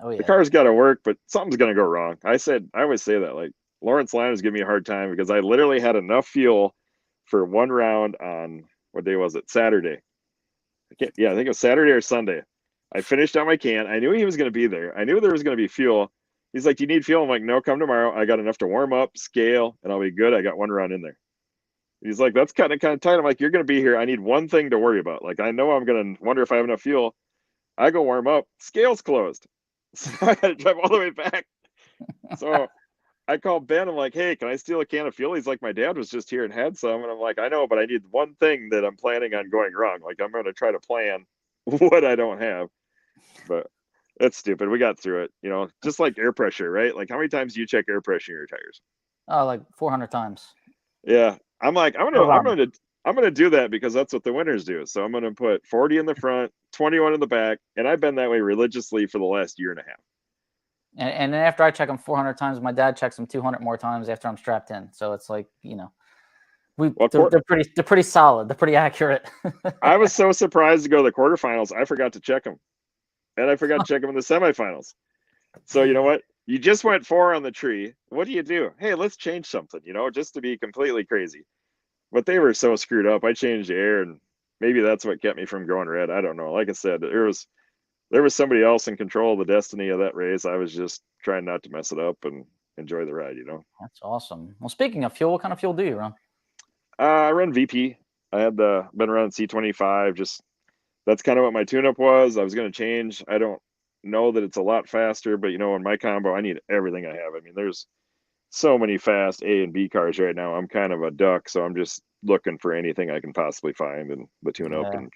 Oh yeah. The car's got to work, but something's going to go wrong. I always say that. Like Lawrence Lyon was giving me a hard time because I literally had enough fuel for one round on what day was it? Saturday. I think it was Saturday or Sunday. I finished out my can. I knew he was going to be there. I knew there was going to be fuel. He's like, "Do you need fuel?" I'm like, "No, come tomorrow. I got enough to warm up, scale, and I'll be good. I got one round in there." He's like, "That's kind of tight." I'm like, "You're going to be here. I need one thing to worry about. Like, I know I'm going to wonder if I have enough fuel." I go warm up. Scale's closed. So I got to drive all the way back. So I called Ben. I'm like, "Hey, can I steal a can of fuel?" He's like, "My dad was just here and had some." And I'm like, "I know, but I need one thing that I'm planning on going wrong. Like, I'm going to try to plan what I don't have." But that's stupid. We got through it. Just like air pressure, right? Like, how many times do you check air pressure in your tires? Oh, like 400 times. Yeah. I'm like, I'm No gonna problem. I'm gonna do that because that's what the winners do. So I'm gonna put 40 in the front, 21 in the back, and I've been that way religiously for the last year and a half. And then after I check them 400 times, my dad checks them 200 more times after I'm strapped in. So it's like, Well, they're pretty solid. They're pretty accurate. I was so surprised to go to the quarterfinals. I forgot to check them, and I forgot to check them in the semifinals. So you know what? You just went 4 on the tree. What do? Hey, let's change something. Just to be completely crazy. But they were so screwed up. I changed the air, and maybe that's what kept me from going red. I don't know. Like I said, there was somebody else in control of the destiny of that race. I was just trying not to mess it up and enjoy the ride. That's awesome. Well, speaking of fuel, what kind of fuel do you run? I run VP. I had been running C25. Just that's kind of what my tune-up was. I was going to change. I don't know that it's a lot faster, but in my combo, I need everything I have. I mean, there's so many fast A and B cars right now. I'm kind of a duck, so I'm just looking for anything I can possibly find in the tune-up. Yeah. And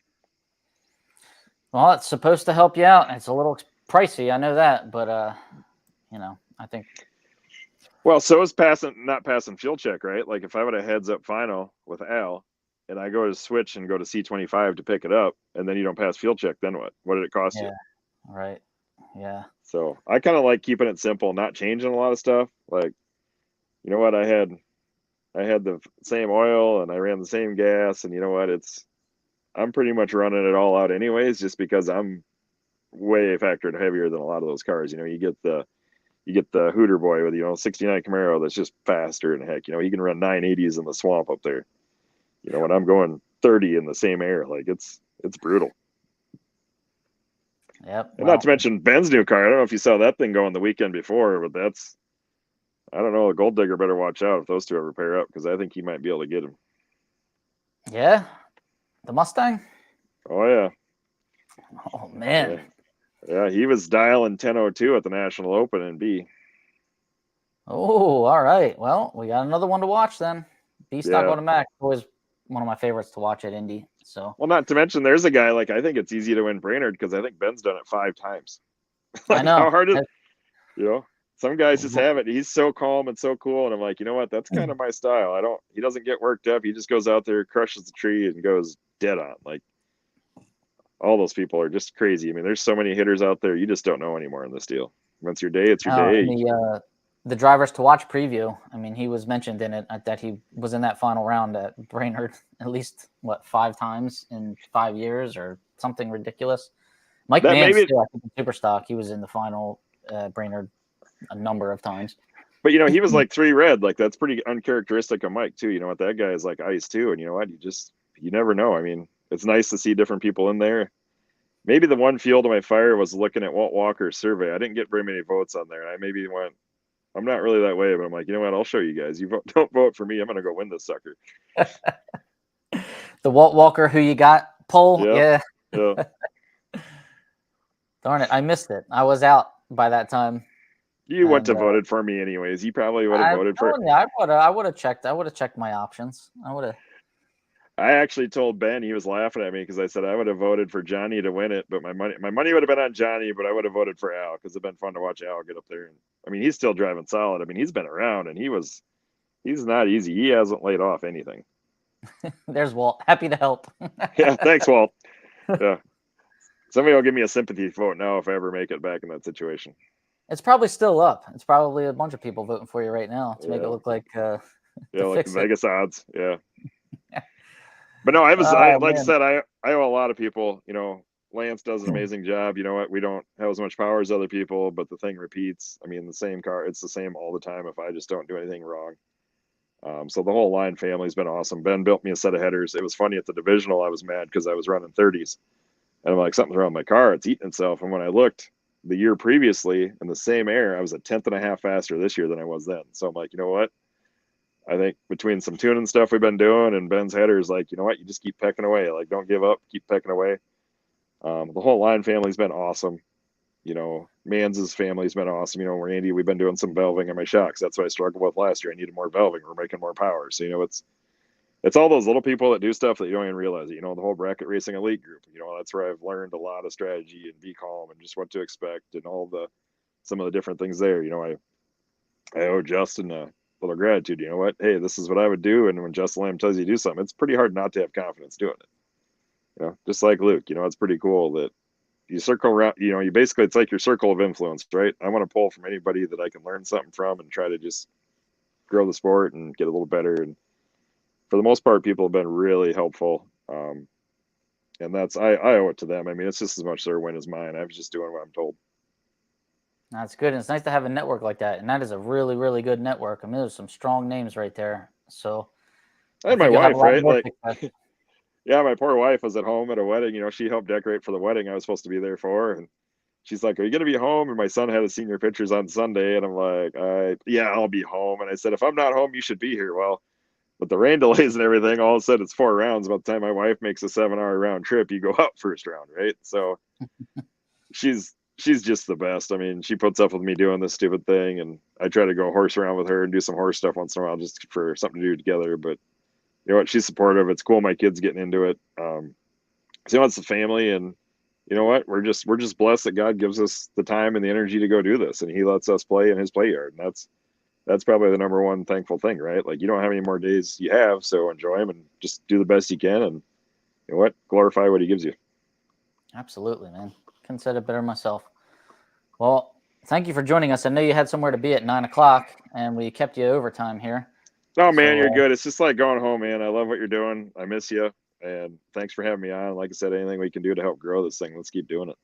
Well, it's supposed to help you out. It's a little pricey, I know that, but I think. Well, so is not passing fuel check, right? Like if I would have heads up final with Al and I go to switch and go to C25 to pick it up and then you don't pass fuel check, then what? What did it cost you? Right. Yeah. So I kind of like keeping it simple, not changing a lot of stuff. Like, you know what? I had the same oil and I ran the same gas, and you know what? I'm pretty much running it all out anyways, just because I'm way factored heavier than a lot of those cars. You get the Hooter boy with 69 Camaro that's just faster than heck. He can run 980s in the swamp up there. When I'm going 30 in the same air, like it's brutal. Yep. And not to mention Ben's new car. I don't know if you saw that thing going the weekend before, but I don't know. The Gold Digger better watch out if those two ever pair up, because I think he might be able to get him. Yeah. The Mustang? Oh yeah. Oh man. Yeah, he was dialing 10:02 at the National Open in B. Oh, all right. Well, we got another one to watch then. B stock automatic, always one of my favorites to watch at Indy. So. Well, not to mention, there's a guy I think it's easy to win Brainerd because I think Ben's done it 5 times. I know. How hard is some guys just have it. He's so calm and so cool, and I'm like, you know what? That's kind of my style. He doesn't get worked up. He just goes out there, crushes the tree, and goes dead on. Like, all those people are just crazy. I mean, there's so many hitters out there. You just don't know anymore in this deal. Once your day, it's your day. The drivers to watch preview, I mean, he was mentioned in it that he was in that final round at Brainerd at least 5 times in 5 years or something ridiculous. Mike Mann's still, I think, in Superstock. He was in the final Brainerd a number of times. But he was like 3 red. Like, that's pretty uncharacteristic of Mike too. That guy is like ice too. And you know what? You never know. I mean, it's nice to see different people in there. Maybe the one fuel to my fire was looking at Walt Walker's survey. I didn't get very many votes on there. I maybe went, I'm not really that way, but I'm like, you know what? I'll show you guys. Don't vote for me. I'm going to go win this sucker. The Walt Walker who you got poll. Yeah. Darn it. I missed it. I was out by that time. You wouldn't have voted for me anyways. You probably would have voted for me. I would have checked my options. I actually told Ben, he was laughing at me because I said I would have voted for Johnny to win it, but my money would have been on Johnny, but I would have voted for Al because it'd been fun to watch Al get up there. And I mean, he's still driving solid. I mean, he's been around and he's not easy. He hasn't laid off anything. There's Walt. Happy to help. Yeah, thanks, Walt. Yeah. Somebody will give me a sympathy vote now if I ever make it back in that situation. It's probably still up. It's probably a bunch of people voting for you right now to make it look like like the Vegas odds. Yeah. But no, I said, I owe a lot of people, Lance does an amazing job. You know what? We don't have as much power as other people, but the thing repeats. I mean, the same car, it's the same all the time if I just don't do anything wrong. So the whole line family's been awesome. Ben built me a set of headers. It was funny at the divisional, I was mad because I was running 30s. And I'm like, something's wrong with my car. It's eating itself. And when I looked the year previously in the same air, I was a tenth and a half faster this year than I was then. So I'm like, you know what? I think between some tuning stuff we've been doing and Ben's headers, like, you know what? You just keep pecking away. Like, don't give up. Keep pecking away. The whole line family's been awesome. You know, Mans's family's been awesome. You know, Randy, we've been doing some valving on my shocks. That's what I struggled with last year. I needed more valving. We're making more power. So, you know, it's all those little people that do stuff that you don't even realize it. You know, the whole bracket racing elite group, you know, that's where I've learned a lot of strategy and be calm and just what to expect and some of the different things there. You know, I owe Justin a little gratitude. You know what? Hey, this is what I would do. And when Justin Lamb tells you to do something, it's pretty hard not to have confidence doing it. You know, just like Luke, you know, it's pretty cool that you circle around, you know, you basically, it's like your circle of influence, right? I want to pull from anybody that I can learn something from and try to just grow the sport and get a little better. And for the most part, people have been really helpful. And I owe it to them. I mean, it's just as much their win as mine. I was just doing what I'm told. That's good. And it's nice to have a network like that. And that is a really, really good network. I mean, there's some strong names right there. So I had my wife, right? Like, success. yeah, my poor wife was at home at a wedding. You know, she helped decorate for the wedding I was supposed to be there for. And she's like, "Are you going to be home?" And my son had his senior pictures on Sunday. And I'm like, "Yeah, I'll be home." And I said, "If I'm not home, you should be here." Well, with the rain delays and everything, all of a sudden it's 4 rounds. By the time my wife makes a 7-hour round trip, you go up first round, right? So she's just the best. I mean, she puts up with me doing this stupid thing, and I try to go horse around with her and do some horse stuff once in a while just for something to do together. But you know what? She's supportive. It's cool. My kid's getting into it. So you know, it's the family, and you know what? We're just blessed that God gives us the time and the energy to go do this, and He lets us play in His play yard, and that's probably the number one thankful thing, right? Like, you don't have any more days you have, so enjoy them and just do the best you can, and you know what? Glorify what He gives you. Absolutely, man. Couldn't said it better myself. Well, thank you for joining us. I know you had somewhere to be at 9 o'clock, and we kept you overtime here. Oh, man, you're good. It's just like going home, man. I love what you're doing. I miss you, and thanks for having me on. Like I said, anything we can do to help grow this thing, let's keep doing it.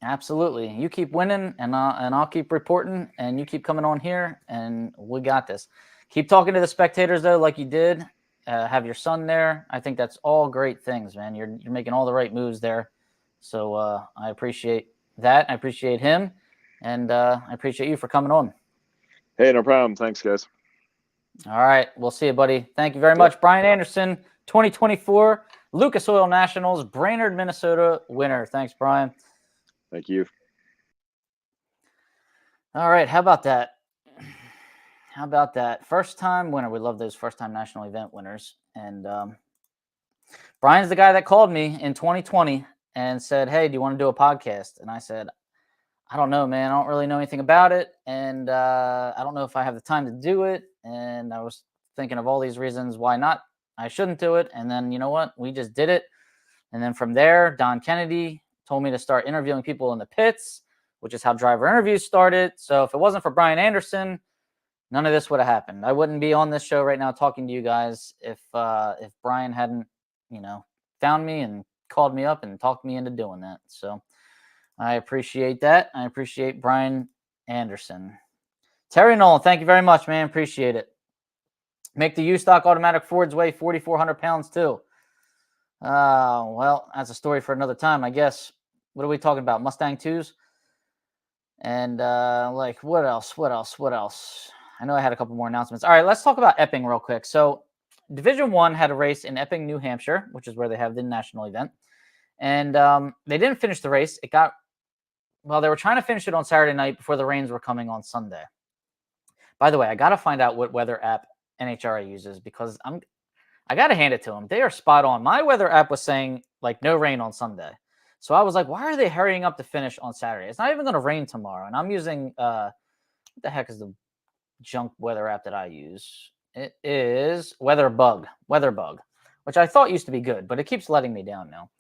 Absolutely. You keep winning, and I'll keep reporting, and you keep coming on here, and we got this. Keep talking to the spectators, though, like you did. Have your son there. I think that's all great things, man. You're making all the right moves there. So I appreciate that. I appreciate him, and I appreciate you for coming on. Hey, no problem. Thanks, guys. All right. We'll see you, buddy. Thank you very much. Brian Anderson, 2024 Lucas Oil Nationals, Brainerd, Minnesota winner. Thanks, Brian. Thank you. All right. How about that? How about that? First time winner. We love those first time national event winners. And Brian's the guy that called me in 2020 and said, "Hey, do you want to do a podcast?" And I said, "I don't know, man. I don't really know anything about it. And I don't know if I have the time to do it." And I was thinking of all these reasons why not. I shouldn't do it. And then, you know what? We just did it. And then from there, Don Kennedy told me to start interviewing people in the pits, which is how driver interviews started. So if it wasn't for Brian Anderson, none of this would have happened. I wouldn't be on this show right now talking to you guys if Brian hadn't, found me and called me up and talked me into doing that. So I appreciate that. I appreciate Brian Anderson. Terry Nolan, thank you very much, man. Appreciate it. Make the U-Stock automatic Fords weigh 4,400 pounds too. Well, that's a story for another time, I guess. What are we talking about? Mustang 2s? And what else? I know I had a couple more announcements. All right, let's talk about Epping real quick. So Division 1 had a race in Epping, New Hampshire, which is where they have the national event. And they didn't finish the race. They were trying to finish it on Saturday night before the rains were coming on Sunday. By the way, I got to find out what weather app NHRA uses because I got to hand it to them. They are spot on. My weather app was saying like no rain on Sunday. So I was like, why are they hurrying up to finish on Saturday? It's not even going to rain tomorrow. And I'm using, what the heck is the junk weather app that I use? It is Weatherbug, which I thought used to be good, but it keeps letting me down now.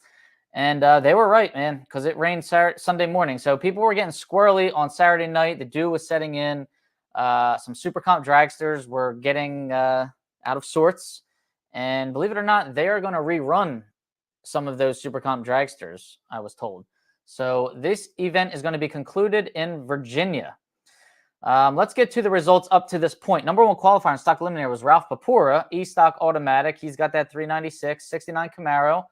And they were right, man, because it rained Sunday morning. So people were getting squirrely on Saturday night. The dew was setting in. Some super comp dragsters were getting out of sorts. And believe it or not, they are going to rerun some of those Super Comp dragsters, I was told. So this event is going to be concluded in Virginia. Let's get to the results up to this point. Number one qualifier in stock eliminator was Ralph Papura, E-stock automatic. He's got that 396, 69 Camaro.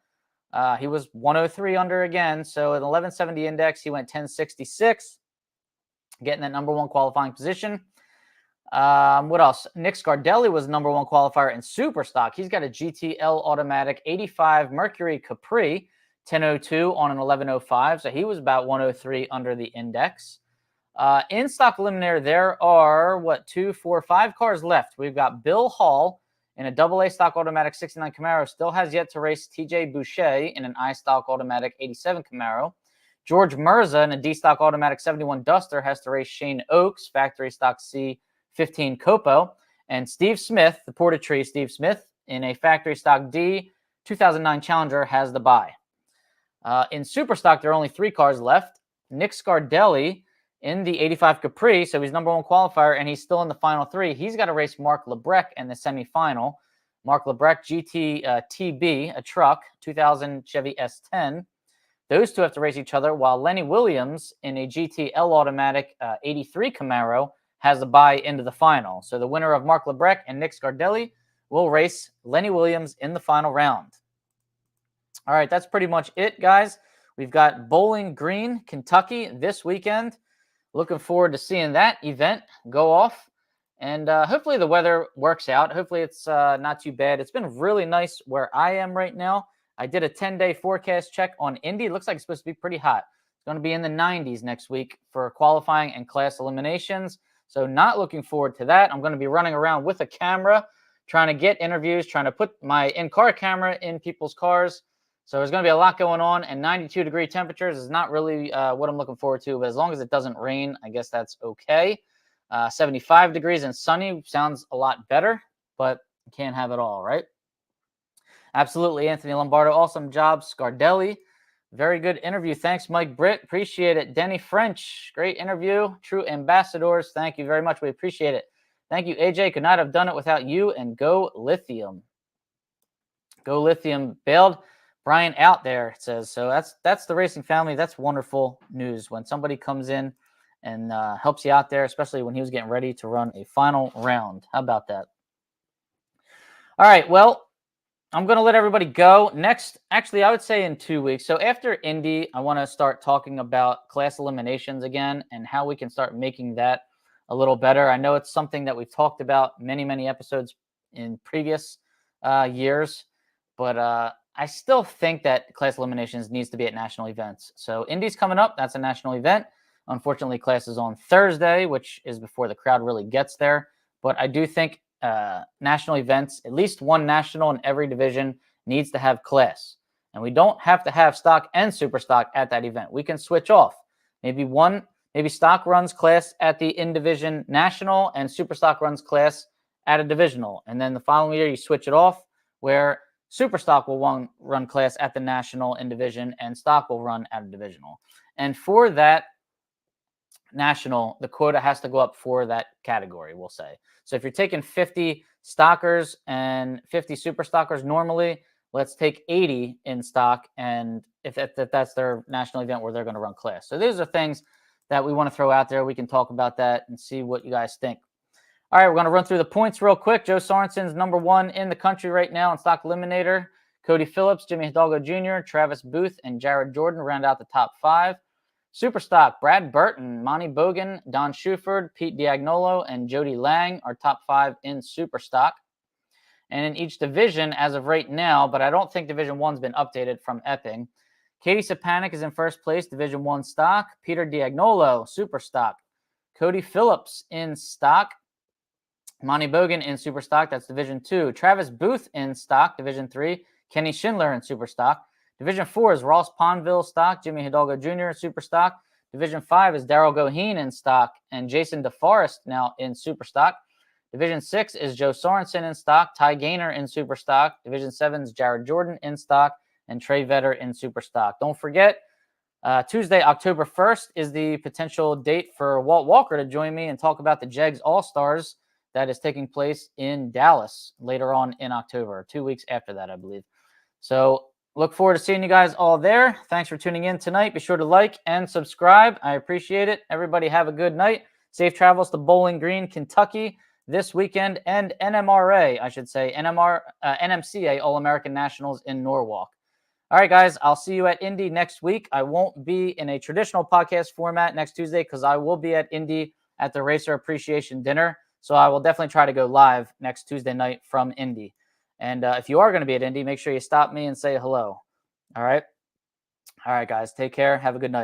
He was 103 under again. So at 1170 index, he went 1066, getting that number one qualifying position. What else? Nick Scardelli was number one qualifier in super stock. He's got a GTL automatic 85 Mercury Capri 1002 on an 1105. So he was about 103 under the index. In stock eliminator, there are 5 cars left. We've got Bill Hall in a AA stock automatic 69 Camaro. Still has yet to race TJ Boucher in an I stock automatic 87 Camaro. George Mirza in a D stock automatic 71 Duster has to race Shane Oaks factory stock C15 Copo, and Steve Smith, the Portatree Steve Smith, in a factory stock D 2009 Challenger has the bye. In super stock, there are only 3 cars left. Nick Scardelli in the 85 Capri, so he's number one qualifier, and he's still in the final 3. He's got to race Mark Lebrecht in the semifinal. Mark Lebrecht GT TB, a truck, 2000 Chevy S10. Those two have to race each other, while Lenny Williams in a GTL automatic 83 Camaro has a bye into the final. So the winner of Mark Lebrecht and Nick Scardelli will race Lenny Williams in the final round. All right, that's pretty much it, guys. We've got Bowling Green, Kentucky this weekend. Looking forward to seeing that event go off. And hopefully the weather works out. Hopefully it's not too bad. It's been really nice where I am right now. I did a 10-day forecast check on Indy. It looks like it's supposed to be pretty hot. It's going to be in the 90s next week for qualifying and class eliminations. So not looking forward to that. I'm going to be running around with a camera, trying to get interviews, trying to put my in-car camera in people's cars. So there's going to be a lot going on, and 92-degree temperatures is not really what I'm looking forward to. But as long as it doesn't rain, I guess that's okay. 75 degrees and sunny sounds a lot better, but you can't have it all, right? Absolutely, Anthony Lombardo. Awesome job, Scardelli. Very good interview. Thanks, Mike Britt. Appreciate it. Denny French, great interview. True ambassadors. Thank you very much. We appreciate it. Thank you, AJ. Could not have done it without you, and Go Lithium. Go Lithium bailed Brian out there, it says. So that's the racing family. That's wonderful news when somebody comes in and helps you out there, especially when he was getting ready to run a final round. How about that? All right, well, I'm going to let everybody go. Next, actually, I would say in 2 weeks. So after Indy, I want to start talking about class eliminations again and how we can start making that a little better. I know it's something that we've talked about many, many episodes in previous years, but I still think that class eliminations needs to be at national events. So Indy's coming up. That's a national event. Unfortunately, class is on Thursday, which is before the crowd really gets there. But I do think national events, at least one national in every division, needs to have class. And we don't have to have stock and super stock at that event. We can switch off. Maybe stock runs class at the in-division national and super stock runs class at a divisional. And then the following year, you switch it off where super stock will run class at the national in division and stock will run at a divisional. And for that national, the quota has to go up for that category, we'll say. So if you're taking 50 stockers and 50 super stockers normally, let's take 80 in stock, and if that's their national event where they're going to run class. So these are things that we want to throw out there. We can talk about that and see what you guys think. All right, we're going to run through the points real quick. Joe Sorensen's number 1 in the country right now in stock eliminator. Cody Phillips, Jimmy Hidalgo Jr., Travis Booth, and Jared Jordan round out the top 5. Super stock, Brad Burton, Monty Bogan, Don Shuford, Pete Diagnolo, and Jody Lang are top 5 in super stock. And in each division as of right now, but I don't think Division 1's been updated from Epping. Katie Sapanik is in first place, Division 1 stock. Peter Diagnolo, super stock. Cody Phillips in stock. Monty Bogan in super stock, that's Division 2. Travis Booth in stock, Division 3. Kenny Schindler in super stock. Division 4 is Ross Ponville stock, Jimmy Hidalgo Jr. super stock. Division 5 is Daryl Goheen in stock, and Jason DeForest now in super stock. Division 6 is Joe Sorensen in stock, Ty Gaynor in super stock. Division 7 is Jared Jordan in stock, and Trey Vetter in super stock. Don't forget, Tuesday, October 1st is the potential date for Walt Walker to join me and talk about the JEGS All-Stars that is taking place in Dallas later on in October, 2 weeks after that, I believe. So Look forward to seeing you guys all there. Thanks for tuning in tonight. Be sure to like and subscribe. I appreciate it. Everybody have a good night. Safe travels to Bowling Green, Kentucky this weekend, and NMRA, I should say, NMCA All-American Nationals in Norwalk. All right, guys, I'll see you at Indy next week. I won't be in a traditional podcast format next Tuesday because I will be at Indy at the Racer Appreciation Dinner. So I will definitely try to go live next Tuesday night from Indy. And if you are going to be at Indy, make sure you stop me and say hello. All right. All right, guys, take care. Have a good night.